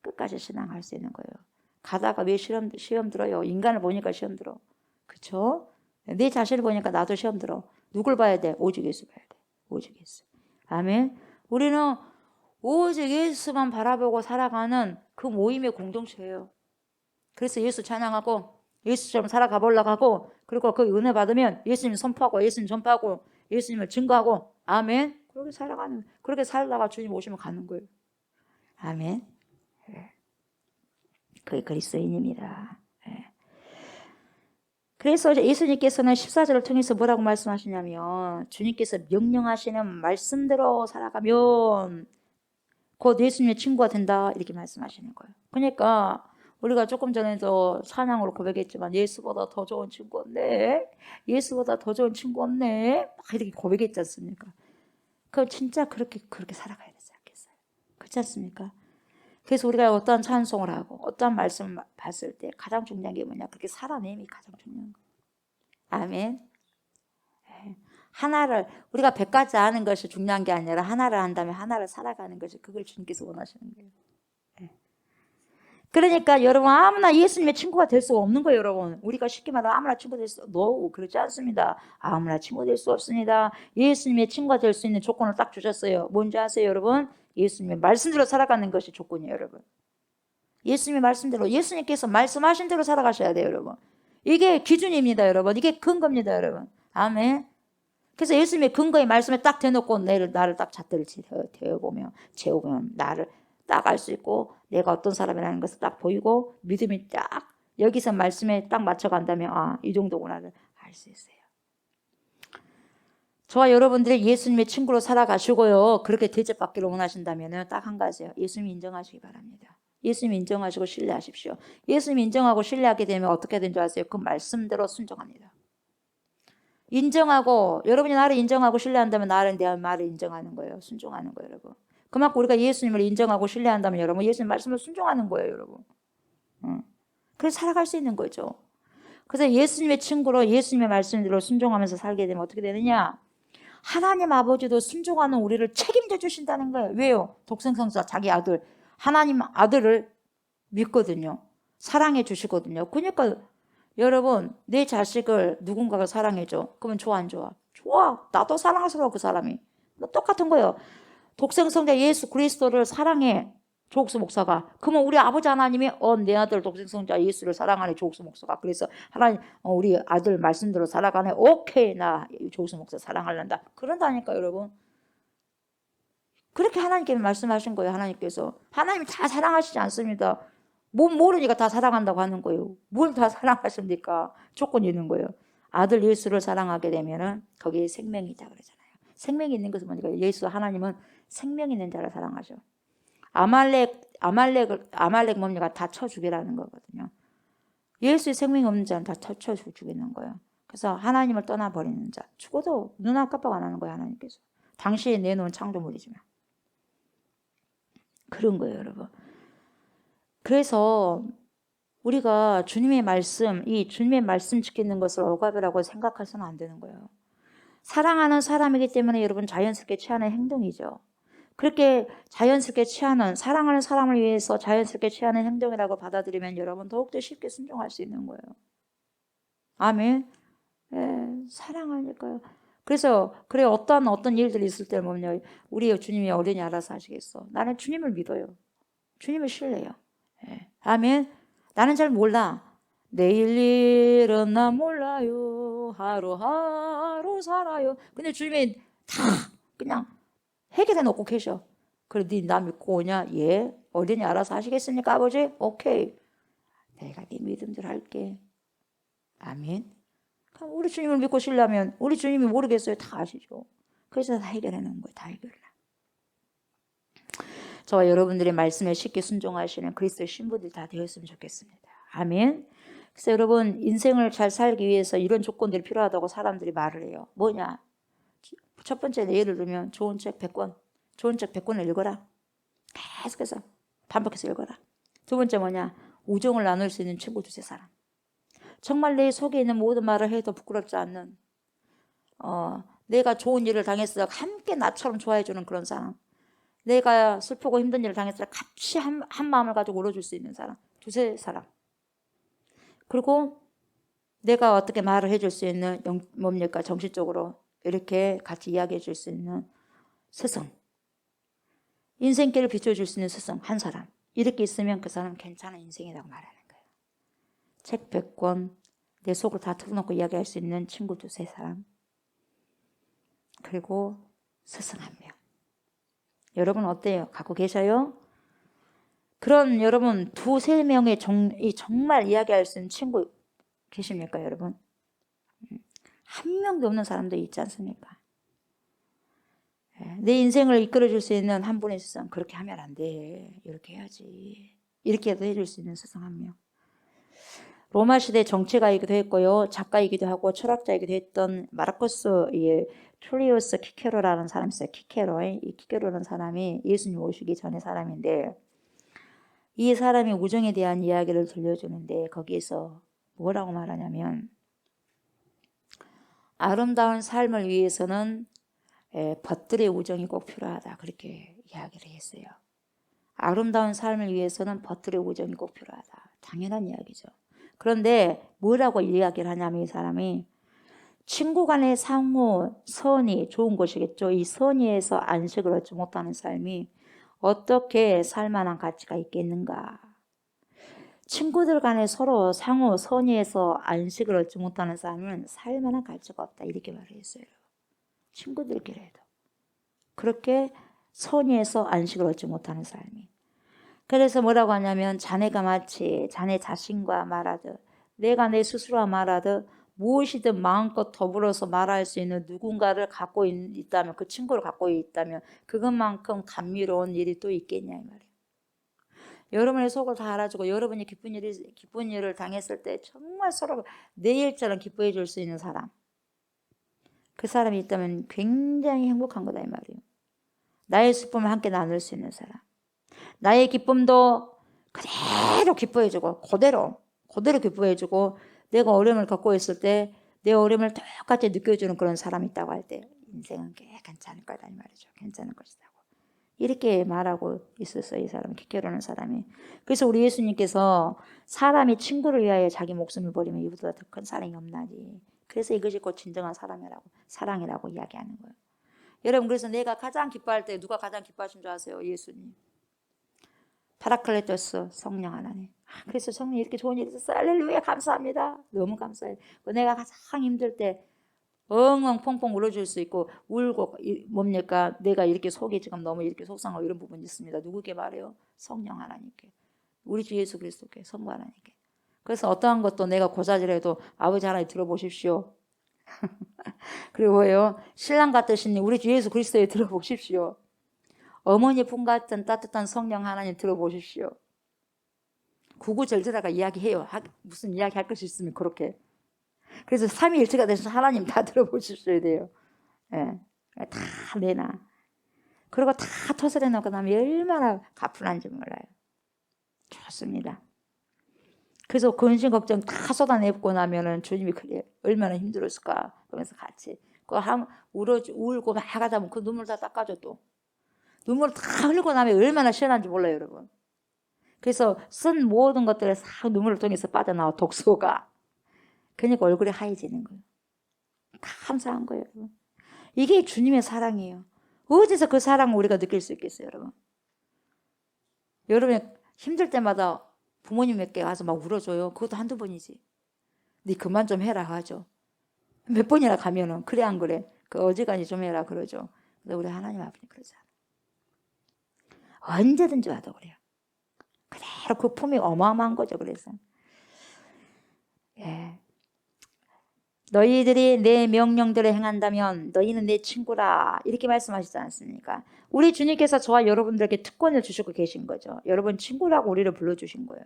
끝까지 신앙할 수 있는 거예요. 가다가 왜 시험 들어요? 인간을 보니까 시험 들어. 그렇죠? 내 자신을 보니까 나도 시험 들어. 누굴 봐야 돼? 오직 예수 봐야 돼. 오직 예수. 아멘. 우리는 오직 예수만 바라보고 살아가는 그 모임의 공동체예요. 그래서 예수 찬양하고 예수처럼 살아가 보려고 하고 그리고 그 은혜 받으면 예수님 선포하고 예수님 전파하고 예수님을 증거하고 아멘. 그렇게 살다가 주님 오시면 가는 거예요. 아멘. 그게 그리스도인입니다. 그래서 예수님께서는 14절을 통해서 뭐라고 말씀하시냐면 주님께서 명령하시는 말씀대로 살아가면 곧 예수님의 친구가 된다 이렇게 말씀하시는 거예요. 그러니까 우리가 조금 전에도 찬양으로 고백했지만 예수보다 더 좋은 친구 없네. 예수보다 더 좋은 친구 없네. 막 이렇게 고백했지 않습니까? 그럼 진짜 그렇게 살아가야 되지 않겠어요? 그렇지 않습니까? 그래서 우리가 어떠한 찬송을 하고 어떠한 말씀을 봤을 때 가장 중요한 게 뭐냐? 그렇게 살아내임이 가장 중요한 거예요. 아멘. 하나를 우리가 100가지 아는 것이 중요한 게 아니라 하나를 한다면 하나를 살아가는 것이 그걸 주님께서 원하시는 거예요. 그러니까 여러분 아무나 예수님의 친구가 될 수 없는 거예요. 여러분 우리가 쉽게 말하면 아무나 친구 될 수 그렇지 않습니다. 아무나 친구 될 수 없습니다. 예수님의 친구가 될 수 있는 조건을 딱 주셨어요. 뭔지 아세요 여러분? 예수님의 말씀대로 살아가는 것이 조건이에요. 여러분 예수님의 말씀대로 예수님께서 말씀하신 대로 살아가셔야 돼요. 여러분 이게 기준입니다. 여러분 이게 근거입니다. 여러분 아멘. 그래서 예수님의 근거의 말씀에 딱 대놓고 나를 딱 잣대를 재우면 나를 딱 알 수 있고 내가 어떤 사람이라는 것을 딱 보이고 믿음이 딱 여기서 말씀에 딱 맞춰간다면 이 정도구나를 알 수 있어요. 저와 여러분들이 예수님의 친구로 살아가시고요. 그렇게 대접받기를 원하신다면 딱 한 가지예요. 예수님 인정하시기 바랍니다. 예수님 인정하시고 신뢰하십시오. 예수님 인정하고 신뢰하게 되면 어떻게 된 줄 아세요? 그 말씀대로 순종합니다. 인정하고 여러분이 나를 인정하고 신뢰한다면 나는 내 말을 인정하는 거예요. 순종하는 거예요. 여러분. 그만큼 우리가 예수님을 인정하고 신뢰한다면 여러분 예수님 말씀을 순종하는 거예요. 여러분. 그래서 살아갈 수 있는 거죠. 그래서 예수님의 친구로 예수님의 말씀대로 순종하면서 살게 되면 어떻게 되느냐? 하나님 아버지도 순종하는 우리를 책임져 주신다는 거예요. 왜요? 독생성자 자기 아들, 하나님 아들을 믿거든요. 사랑해 주시거든요. 그러니까 여러분, 내 자식을 누군가가 사랑해줘. 그러면 좋아, 안 좋아? 좋아. 나도 사랑스러워, 그 사람이. 똑같은 거예요. 독생성자 예수 그리스도를 사랑해, 조옥수 목사가. 그러면 우리 아버지 하나님이 내 아들 독생성자 예수를 사랑하네, 조옥수 목사가. 그래서 하나님 우리 아들 말씀대로 살아가네. 오케이, 나 조옥수 목사 사랑할란다. 그런다니까 여러분. 그렇게 하나님께 말씀하신 거예요. 하나님께서. 하나님이 다 사랑하시지 않습니다. 모르니까 다 사랑한다고 하는 거예요. 뭘 다 사랑하십니까? 조건이 있는 거예요. 아들 예수를 사랑하게 되면은 거기에 생명이 있다 그러잖아요. 생명이 있는 것은 뭐니까? 예수 하나님은 생명 있는 자를 사랑하죠. 아말렉 뭡니까? 다 쳐 죽이라는 거거든요. 예수의 생명이 없는 자는 다 쳐 죽이는 거예요. 그래서 하나님을 떠나버리는 자, 죽어도 눈 깜빡 안 하는 거예요. 하나님께서. 당신이 내놓은 창조물이지만. 그런 거예요, 여러분. 그래서 우리가 주님의 말씀 지키는 것을 억압이라고 생각해서는 안 되는 거예요. 사랑하는 사람이기 때문에 여러분 자연스럽게 취하는 행동이죠. 그렇게 자연스럽게 취하는, 사랑하는 사람을 위해서 자연스럽게 취하는 행동이라고 받아들이면 여러분 더욱더 쉽게 순종할 수 있는 거예요. 아멘. 사랑하니까요. 그래서 그래 어떤 일들이 있을 때 보면 우리 주님이 어른이 알아서 하시겠어. 나는 주님을 믿어요. 주님을 신뢰해요. 아멘. 나는 잘 몰라. 내일 일은 나 몰라요. 하루하루 살아요. 근데 주님이 다 그냥 해결해 놓고 계셔. 그래 나 믿고 오냐? 예. 어른이 알아서 하시겠습니까 아버지? 오케이. 내가 네 믿음대로 할게. 아멘. 그럼 우리 주님을 믿고 신뢰하면 우리 주님이 모르겠어요? 다 아시죠. 그래서 다 해결해 놓은 거예요. 다 해결해. 저와 여러분들의 말씀에 쉽게 순종하시는 그리스도의 신부들 다 되었으면 좋겠습니다. 아멘. 그래서 여러분 인생을 잘 살기 위해서 이런 조건들이 필요하다고 사람들이 말을 해요. 뭐냐? 첫 번째 예를 들면 좋은 책 100권을 읽어라. 계속해서 반복해서 읽어라. 두 번째 뭐냐? 우정을 나눌 수 있는 친구 두세 사람. 정말 내 속에 있는 모든 말을 해도 부끄럽지 않는 내가 좋은 일을 당했을 때 함께 나처럼 좋아해주는 그런 사람. 내가 슬프고 힘든 일을 당했을 때 같이 한 마음을 가지고 울어줄 수 있는 사람. 두세 사람. 그리고 내가 어떻게 말을 해줄 수 있는 뭡니까? 정신적으로 이렇게 같이 이야기해 줄 수 있는 스승. 인생길을 비춰줄 수 있는 스승 한 사람. 이렇게 있으면 그 사람은 괜찮은 인생이라고 말하는 거예요. 책 100권, 내 속을 다 털어놓고 이야기할 수 있는 친구 두세 사람. 그리고 스승 한 명. 여러분 어때요? 갖고 계셔요? 그런 여러분 두세 명의 정말 이야기할 수 있는 친구 계십니까 여러분? 한 명도 없는 사람도 있지 않습니까? 내 인생을 이끌어줄 수 있는 한 분의 스승. 그렇게 하면 안 돼. 이렇게 해야지. 이렇게도 해줄 수 있는 스승 한 명. 로마 시대 정치가이기도 했고요. 작가이기도 하고 철학자이기도 했던 마르코스 툴리우스 키케로라는 사람이 있어요. 이 키케로라는 사람이 예수님 오시기 전의 사람인데 이 사람이 우정에 대한 이야기를 들려주는데 거기에서 뭐라고 말하냐면 아름다운 삶을 위해서는 벗들의 우정이 꼭 필요하다. 그렇게 이야기를 했어요. 아름다운 삶을 위해서는 벗들의 우정이 꼭 필요하다. 당연한 이야기죠. 그런데 뭐라고 이야기를 하냐면 이 사람이 친구 간의 상호 선의 좋은 것이겠죠. 이 선의에서 안식을 얻지 못하는 삶이 어떻게 살만한 가치가 있겠는가. 친구들 간에 서로 상호 선의에서 안식을 얻지 못하는 삶은 살만한 가치가 없다. 이렇게 말했어요. 친구들끼리도. 그렇게 선의에서 안식을 얻지 못하는 삶이. 그래서 뭐라고 하냐면 자네가 마치 자네 자신과 말하듯 내가 내 스스로와 말하듯 무엇이든 마음껏 더불어서 말할 수 있는 누군가를 갖고 있다면 그 친구를 갖고 있다면 그것만큼 감미로운 일이 또 있겠냐 이 말이에요. 여러분의 속을 다 알아주고 여러분이 기쁜 일을 당했을 때 정말 서로 내 일처럼 기뻐해 줄 수 있는 사람. 그 사람이 있다면 굉장히 행복한 거다 이 말이에요. 나의 슬픔을 함께 나눌 수 있는 사람. 나의 기쁨도 그대로 기뻐해주고 그대로 기뻐해주고 내가 어려움을 겪고 있을 때 내 어려움을 똑같이 느껴주는 그런 사람이 있다고 할 때 인생은 괜찮을 거다 이 말이죠. 괜찮을 것이라고. 이렇게 말하고 있었어요. 이 사람이, 기켜로는 사람이. 그래서 우리 예수님께서 사람이 친구를 위하여 자기 목숨을 버리면 이보다 더 큰 사랑이 없나니. 그래서 이것이 곧 진정한 사랑이라고 이야기하는 거예요. 여러분, 그래서 내가 가장 기뻐할 때 누가 가장 기뻐하신 줄 아세요? 예수님. 파라클레토스, 성령 하나님. 그래서 성령 이렇게 좋은 일이 있었어. 할렐루야, 감사합니다. 너무 감사해요. 내가 가장 힘들 때 엉엉 펑펑 울어줄 수 있고 울고 뭡니까? 내가 이렇게 속이 지금 너무 이렇게 속상하고 이런 부분이 있습니다. 누구께 말해요? 성령 하나님께. 우리 주 예수 그리스도께, 성부 하나님께. 그래서 어떠한 것도 내가 고자질해도 아버지 하나님 들어보십시오. 그리고 뭐예요? 신랑 같으신 우리 주 예수 그리스도에 들어보십시오. 어머니 품 같은 따뜻한 성령 하나님 들어보십시오. 구구절절하게 이야기해요. 무슨 이야기할 것이 있으면 그렇게. 그래서 삼위일체가 되신 하나님 다 들어보십시오 돼요. 예, 다 내놔. 그리고 다 토설해 놓고 나면 얼마나 가뿐한지 몰라요. 좋습니다. 그래서 근심 걱정 다 쏟아내고 나면은 주님이 그래 얼마나 힘들었을까. 그러면서 같이 울고 막 하다 보면 그 눈물 다 닦아줘 또. 눈물 다 흘리고 나면 얼마나 시원한지 몰라요, 여러분. 그래서 쓴 모든 것들을 싹 눈물을 통해서 빠져나와 독소가. 그러니까 얼굴이 하얘지는 거예요. 감사한 거예요, 여러분. 이게 주님의 사랑이에요. 어디서 그 사랑을 우리가 느낄 수 있겠어요, 여러분? 여러분이 힘들 때마다 부모님에게 가서 막 울어줘요. 그것도 한두 번이지. 네 그만 좀 해라 하죠. 몇 번이나 가면은 그래 안 그래? 그 어지간히 좀 해라 그러죠. 근데 우리 하나님 아버지 그러잖아. 언제든지 와도 그래요. 그대로 그 품이 어마어마한 거죠. 그래서 예. 너희들이 내 명령대로 행한다면 너희는 내 친구라 이렇게 말씀하시지 않습니까? 우리 주님께서 저와 여러분들에게 특권을 주시고 계신 거죠. 여러분 친구라고 우리를 불러주신 거예요.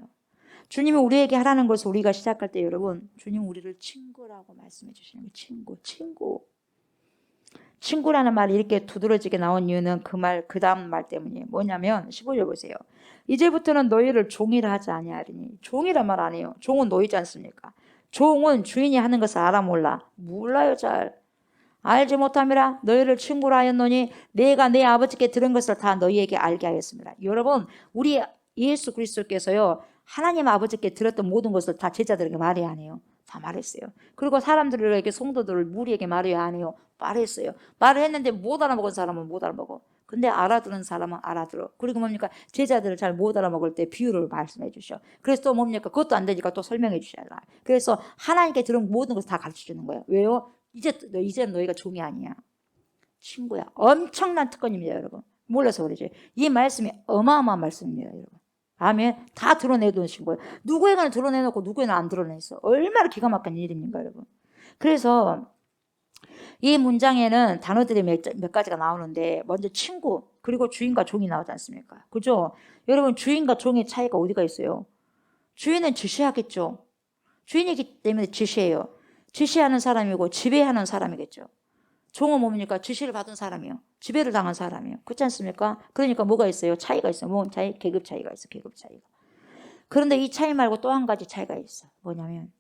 주님이 우리에게 하라는 것을 우리가 시작할 때 여러분 주님은 우리를 친구라고 말씀해 주시는 거예요. 친구. 친구라는 말이 이렇게 두드러지게 나온 이유는 그 다음 말 때문이에요. 뭐냐면 15절 보세요. 이제부터는 너희를 종이라 하지 아니하리니. 종이란 말 안 해요. 종은 노이지 않습니까? 종은 주인이 하는 것을 알아 몰라? 몰라요 잘. 알지 못함이라 너희를 친구라 하였노니 내가 내 아버지께 들은 것을 다 너희에게 알게 하였습니다. 여러분 우리 예수 그리스도께서요. 하나님 아버지께 들었던 모든 것을 다 제자들에게 말해야 하네요. 다 말했어요. 그리고 사람들에게 성도들 무리에게 말해야 하네요. 말했어요. 말을 했는데 못 알아먹은 사람은 못 알아먹어. 근데 알아들은 사람은 알아들어. 그리고 뭡니까? 제자들을 잘 못 알아먹을 때 비유를 말씀해 주셔. 그래서 또 뭡니까? 그것도 안 되니까 또 설명해 주셔야 돼. 그래서 하나님께 들은 모든 것을 다 가르쳐 주는 거예요. 왜요? 이제 너희가 종이 아니야. 친구야. 엄청난 특권입니다, 여러분. 몰라서 그러지. 이 말씀이 어마어마한 말씀입니다, 여러분. 아멘. 다 드러내놓으신 거예요. 누구에게는 드러내놓고 누구에게는 안 드러냈어. 얼마나 기가 막힌 일입니까, 여러분. 그래서 이 문장에는 단어들이 몇 가지가 나오는데 먼저 친구 그리고 주인과 종이 나오지 않습니까? 그죠? 여러분 주인과 종의 차이가 어디가 있어요? 주인은 지시하겠죠. 주인이기 때문에 지시해요. 지시하는 사람이고 지배하는 사람이겠죠. 종은 뭡니까? 지시를 받은 사람이요. 지배를 당한 사람이요. 그렇지 않습니까? 그러니까 뭐가 있어요? 차이가 있어요. 뭔 차이? 계급 차이가 있어. 계급 차이가. 그런데 이 차이 말고 또 한 가지 차이가 있어. 뭐냐면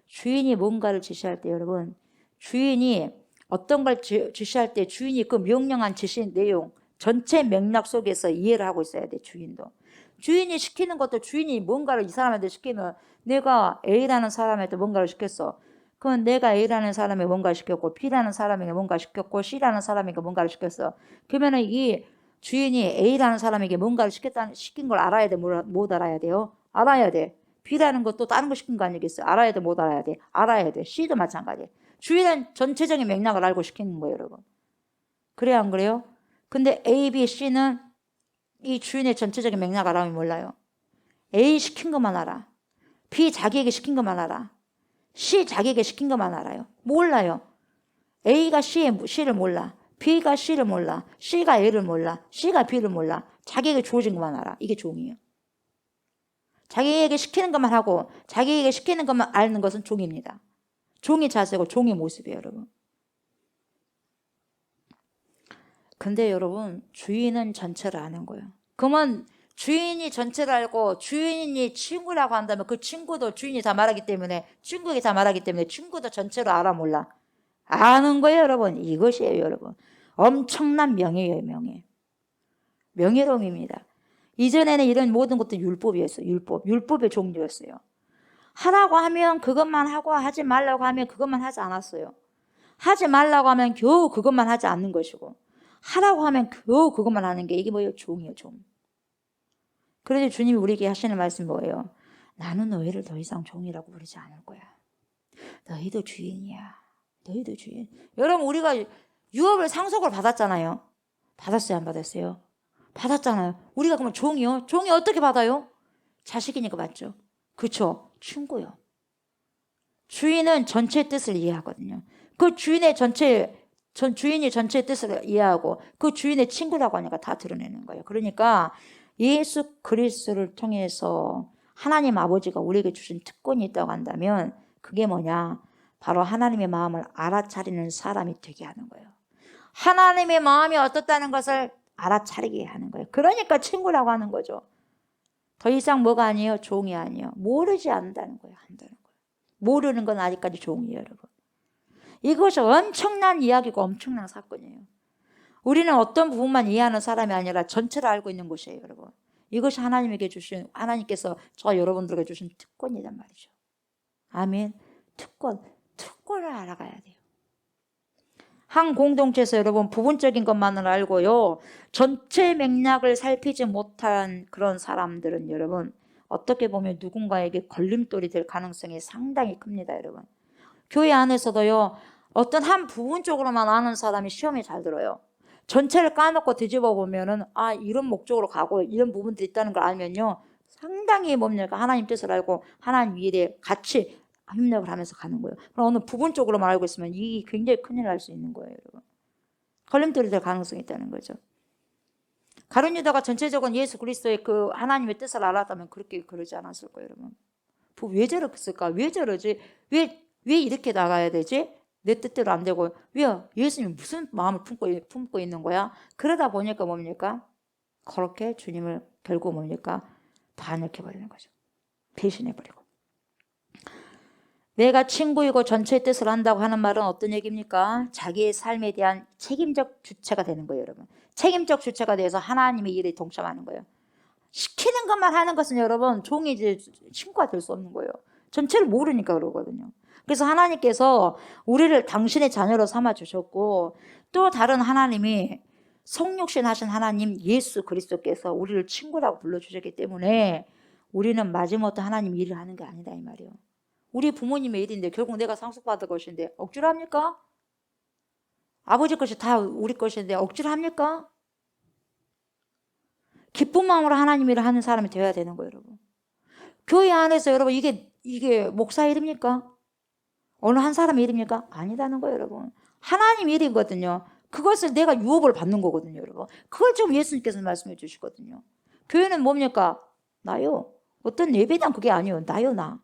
주인이 뭔가를 지시할 때 여러분 주인이 어떤 걸 지시할 때 주인이 그 명령한 지시 내용 전체 맥락 속에서 이해를 하고 있어야 돼. 주인도. 주인이 시키는 것도 주인이 뭔가를 이 사람한테 시키면 내가 A라는 사람한테 뭔가를 시켰어. 그건 내가 A라는 사람에게 뭔가를 시켰고 B라는 사람에게 뭔가를 시켰고 C라는 사람에게 뭔가를 시켰어. 그러면 이 주인이 A라는 사람에게 뭔가를 시킨 걸 알아야 돼? 못 알아야 돼요? 알아야 돼. B라는 것도 다른 거 시킨 거 아니겠어요? 알아야 돼? 못 알아야 돼? 알아야 돼. C도 마찬가지예요. 주인은 전체적인 맥락을 알고 시키는 거예요, 여러분. 그래요, 안 그래요? 근데 A, B, C는 이 주인의 전체적인 맥락을 알아면 몰라요. A 시킨 것만 알아. B 자기에게 시킨 것만 알아. C 자기에게 시킨 것만 알아요. 몰라요. A가 C를 몰라. B가 C를 몰라. C가 A를 몰라. C가 B를 몰라. 자기에게 주어진 것만 알아. 이게 종이에요. 자기에게 시키는 것만 하고 자기에게 시키는 것만 아는 것은 종입니다. 종의 자세고 종의 모습이에요, 여러분. 근데 여러분 주인은 전체를 아는 거예요. 그러면 주인이 전체를 알고 주인이 친구라고 한다면 그 친구도 주인이 다 말하기 때문에 친구에게 다 말하기 때문에 친구도 전체로 알아 몰라? 아는 거예요 여러분. 이것이에요 여러분. 엄청난 명예예요. 명예로움입니다. 이전에는 이런 모든 것도 율법이었어요. 율법의 종류였어요. 하라고 하면 그것만 하고 하지 말라고 하면 그것만 하지 않았어요. 하지 말라고 하면 겨우 그것만 하지 않는 것이고 하라고 하면 겨우 그것만 하는 게 이게 뭐예요? 종이에요. 종. 그래서 주님이 우리에게 하시는 말씀이 뭐예요? 나는 너희를 더 이상 종이라고 부르지 않을 거야. 너희도 주인이야. 너희도 주인. 여러분 우리가 유업을 상속을 받았잖아요. 받았어요? 안 받았어요? 받았잖아요. 우리가 그러면 종이요? 종이 어떻게 받아요? 자식이니까 받죠. 그렇죠? 친구요. 주인은 전체의 뜻을 이해하거든요. 그 주인이 전체의 뜻을 이해하고 그 주인의 친구라고 하니까 다 드러내는 거예요. 그러니까 예수 그리스도를 통해서 하나님 아버지가 우리에게 주신 특권이 있다고 한다면 그게 뭐냐? 바로 하나님의 마음을 알아차리는 사람이 되게 하는 거예요. 하나님의 마음이 어떻다는 것을 알아차리게 하는 거예요. 그러니까 친구라고 하는 거죠. 더 이상 뭐가 아니에요? 종이 아니에요. 모르지 않는다는 거예요. 한다는 거예요. 모르는 건 아직까지 종이에요, 여러분. 이것이 엄청난 이야기고 엄청난 사건이에요. 우리는 어떤 부분만 이해하는 사람이 아니라 전체를 알고 있는 것이에요, 여러분. 이것이 하나님께서 저 여러분들에게 주신 특권이란 말이죠. 아멘. 특권을 알아가야 돼요. 한 공동체에서 여러분 부분적인 것만을 알고요, 전체 맥락을 살피지 못한 그런 사람들은 여러분 어떻게 보면 누군가에게 걸림돌이 될 가능성이 상당히 큽니다. 여러분 교회 안에서도요, 어떤 한 부분 쪽으로만 아는 사람이 시험에 잘 들어요. 전체를 까놓고 뒤집어 보면은 이런 목적으로 가고 이런 부분들이 있다는 걸 알면요, 상당히 뭡니까? 하나님 뜻을 알고 하나님 일에 같이 협력을 하면서 가는 거예요. 그럼 어느 부분적으로만 알고 있으면 이 굉장히 큰일 날 수 있는 거예요, 여러분. 걸림돌이 될 가능성이 있다는 거죠. 가룟 유다가 전체적으로 예수 그리스도의 그 하나님의 뜻을 알았다면 그렇게 그러지 않았을 거예요, 여러분. 왜 저랬을까? 왜 저러지? 왜 이렇게 나가야 되지? 내 뜻대로 안 되고 왜 예수님이 무슨 마음을 품고 있는 거야? 그러다 보니까 뭡니까? 그렇게 주님을 결국 뭡니까? 반역해버리는 거죠. 배신해버리고. 내가 친구이고 전체의 뜻을 한다고 하는 말은 어떤 얘기입니까? 자기의 삶에 대한 책임적 주체가 되는 거예요, 여러분. 책임적 주체가 돼서 하나님의 일에 동참하는 거예요. 시키는 것만 하는 것은 여러분 종이 이제 친구가 될 수 없는 거예요. 전체를 모르니까 그러거든요. 그래서 하나님께서 우리를 당신의 자녀로 삼아 주셨고, 또 다른 하나님이 성육신 하신 하나님 예수 그리스도께서 우리를 친구라고 불러주셨기 때문에 우리는 마지못해 하나님 일을 하는 게 아니다 이 말이에요. 우리 부모님의 일인데 결국 내가 상속받을 것인데 억지로 합니까? 아버지 것이 다 우리 것인데 억지로 합니까? 기쁜 마음으로 하나님 일을 하는 사람이 되어야 되는 거예요, 여러분. 교회 안에서 여러분 이게 목사 일입니까? 어느 한 사람 일입니까? 아니라는 거예요, 여러분. 하나님 일이거든요. 그것을 내가 유업을 받는 거거든요, 여러분. 그걸 좀 예수님께서 말씀해 주시거든요. 교회는 뭡니까? 나요. 어떤 예배당 그게 아니에요. 나요, 나.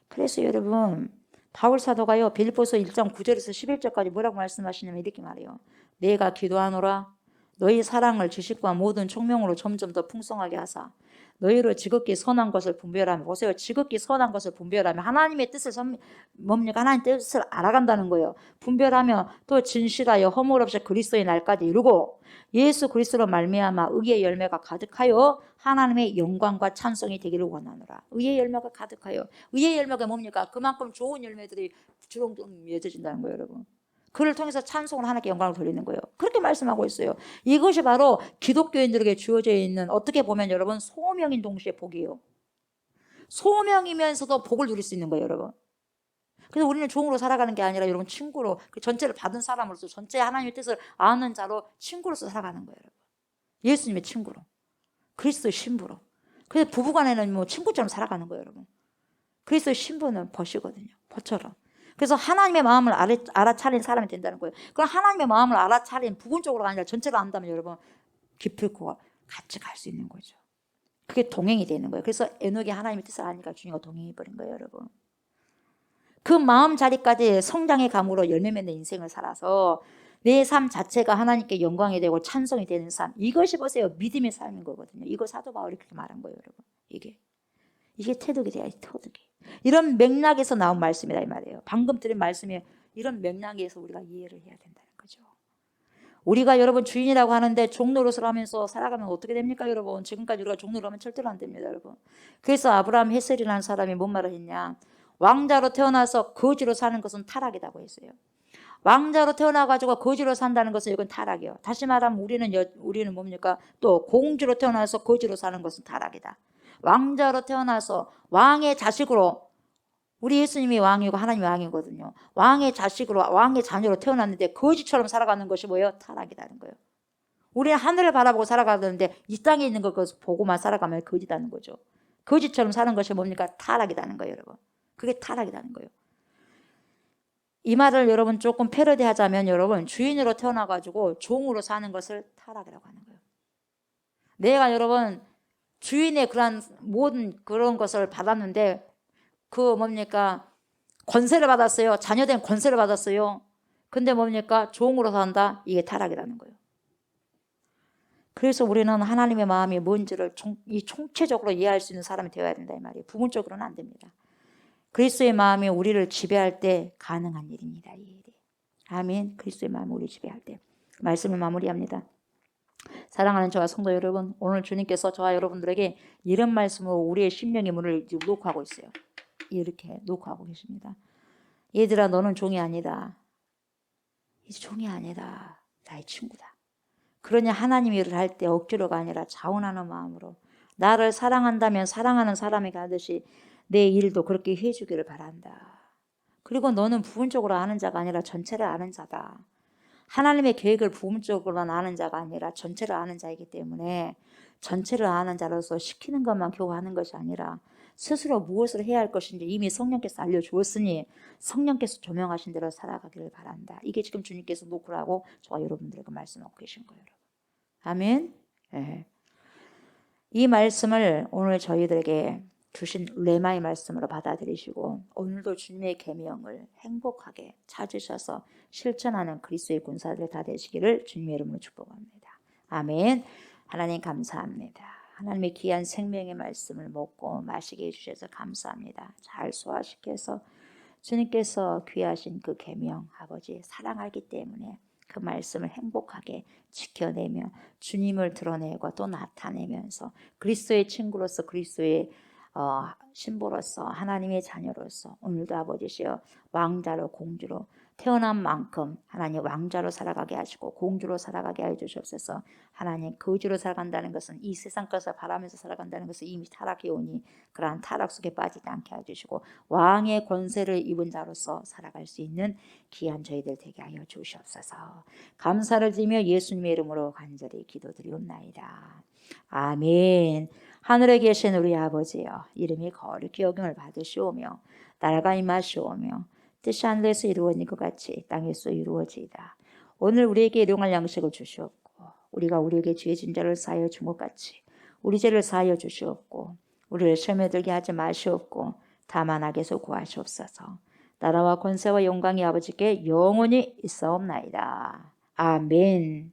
그래서 여러분 바울 사도가요, 빌립보서 1장 9절에서 11절까지 뭐라고 말씀하시냐면 이렇게 말해요. 내가 기도하노라 너희 사랑을 지식과 모든 총명으로 점점 더 풍성하게 하사 너희로 지극히 선한 것을 분별하며, 보세요. 지극히 선한 것을 분별하며 하나님의 뜻을 뭡니까? 하나님 뜻을 알아간다는 거예요. 분별하며 또 진실하여 허물 없이 그리스도의 날까지 이루고 예수 그리스도로 말미암아 의의 열매가 가득하여 하나님의 영광과 찬송이 되기를 원하노라. 의의 열매가 가득하여. 의의 열매가 뭡니까? 그만큼 좋은 열매들이 주렁주렁 맺어진다는 거예요, 여러분. 그를 통해서 찬송을 하나님께 영광을 돌리는 거예요. 그렇게 말씀하고 있어요. 이것이 바로 기독교인들에게 주어져 있는, 어떻게 보면 여러분 소명인 동시에 복이에요. 소명이면서도 복을 누릴 수 있는 거예요, 여러분. 그래서 우리는 종으로 살아가는 게 아니라 여러분 친구로, 그 전체를 받은 사람으로서 전체 하나님의 뜻을 아는 자로 친구로서 살아가는 거예요, 여러분. 예수님의 친구로, 그리스도의 신부로. 그래서 부부간에는 뭐 친구처럼 살아가는 거예요, 여러분. 그리스도의 신부는 벗이거든요, 벗처럼. 그래서 하나님의 마음을 알아차린 사람이 된다는 거예요. 그럼 하나님의 마음을 알아차린 부분적으로 아니라 전체로 안다면 여러분 기필코 같이 갈 수 있는 거죠. 그게 동행이 되는 거예요. 그래서 에녹이 하나님의 뜻을 아니까 주님과 동행해버린 거예요, 여러분. 그 마음 자리까지 성장의 감으로 열매 맺는 인생을 살아서 내 삶 자체가 하나님께 영광이 되고 찬송이 되는 삶. 이것이 보세요. 믿음의 삶인 거거든요. 이거 사도 바울이 그렇게 말한 거예요, 여러분. 이게 태도가 돼야지, 태도가. 이런 맥락에서 나온 말씀이다 이 말이에요. 방금 드린 말씀이 이런 맥락에서 우리가 이해를 해야 된다는 거죠. 우리가 여러분 주인이라고 하는데 종노릇을 하면서 살아가면 어떻게 됩니까, 여러분? 지금까지 우리가 종노릇 하면 절대로 안 됩니다, 여러분. 그래서 아브라함 헤셀이라는 사람이 뭔 말을 했냐? 왕자로 태어나서 거지로 사는 것은 타락이라고 했어요. 왕자로 태어나가지고 거지로 산다는 것은 이건 타락이에요. 다시 말하면 우리는 뭡니까? 또 공주로 태어나서 거지로 사는 것은 타락이다. 왕자로 태어나서 왕의 자식으로, 우리 예수님이 왕이고 하나님이 왕이거든요. 왕의 자식으로, 왕의 자녀로 태어났는데 거지처럼 살아가는 것이 뭐예요? 타락이라는 거예요. 우리는 하늘을 바라보고 살아가는데 이 땅에 있는 것 보고만 살아가면 거지다는 거죠. 거지처럼 사는 것이 뭡니까? 타락이라는 거예요, 여러분. 그게 타락이라는 거예요. 이 말을 여러분 조금 패러디하자면, 여러분 주인으로 태어나가지고 종으로 사는 것을 타락이라고 하는 거예요. 내가 여러분 주인의 그런 모든 그런 것을 받았는데 그 뭡니까? 권세를 받았어요. 자녀된 권세를 받았어요. 근데 뭡니까? 종으로 산다? 이게 타락이라는 거예요. 그래서 우리는 하나님의 마음이 뭔지를 총체적으로 이해할 수 있는 사람이 되어야 된다 이 말이에요. 부분적으로는 안 됩니다. 그리스도의 마음이 우리를 지배할 때 가능한 일입니다. 이 일이. 아멘. 그리스도의 마음이 우리를 지배할 때. 말씀을 마무리합니다. 사랑하는 저와 성도 여러분, 오늘 주님께서 저와 여러분들에게 이런 말씀으로 우리의 심령의 문을 놓고 하고 있어요. 이렇게 놓고 하고 계십니다. 얘들아, 너는 종이 아니다. 이제 종이 아니다. 나의 친구다. 그러냐 하나님 일을 할 때 억지로가 아니라 자원하는 마음으로, 나를 사랑한다면 사랑하는 사람에게 하듯이 내 일도 그렇게 해주기를 바란다. 그리고 너는 부분적으로 아는 자가 아니라 전체를 아는 자다. 하나님의 계획을 부분적으로만 아는 자가 아니라 전체를 아는 자이기 때문에 전체를 아는 자로서 시키는 것만 겨우 하는 것이 아니라 스스로 무엇을 해야 할 것인지 이미 성령께서 알려주었으니 성령께서 조명하신 대로 살아가기를 바란다. 이게 지금 주님께서 놓고라고 저와 여러분들에게 말씀하고 계신 거예요. 아멘. 네. 이 말씀을 오늘 저희들에게 주신 레마의 말씀으로 받아들이시고 오늘도 주님의 계명을 행복하게 찾으셔서 실천하는 그리스도의 군사들 다 되시기를 주님의 이름으로 축복합니다. 아멘. 하나님 감사합니다. 하나님의 귀한 생명의 말씀을 먹고 마시게 해주셔서 감사합니다. 잘 소화시켜서 주님께서 귀하신 그 계명 아버지 사랑하기 때문에 그 말씀을 행복하게 지켜내며 주님을 드러내고 또 나타내면서 그리스도의 친구로서 그리스도의 신부로서 하나님의 자녀로서 오늘도 아버지시여 왕자로 공주로 태어난 만큼 하나님 왕자로 살아가게 하시고 공주로 살아가게 해 주시옵소서. 하나님 거지로 살아간다는 것은 이 세상 것을 바라면서 살아간다는 것은 이미 타락해 오니 그러한 타락 속에 빠지지 않게 해주시고 왕의 권세를 입은 자로서 살아갈 수 있는 귀한 저희들 되게 하여 주시옵소서. 감사를 드리며 예수님의 이름으로 간절히 기도드리옵나이다. 아멘. 하늘에 계신 우리 아버지여, 이름이 거룩히 여김을 받으시오며 나라가 임하시오며 뜻이 하늘에서 이루어진 것 같이 땅에서 이루어지이다. 오늘 우리에게 일용할 양식을 주시옵고 우리가 우리에게 죄 진 자를 사하여 준 것 같이 우리 죄를 사하여 주시옵고 우리를 시험에 들게 하지 마시옵고 다만 악에서 구하시옵소서. 나라와 권세와 영광이 아버지께 영원히 있사옵나이다. 아멘.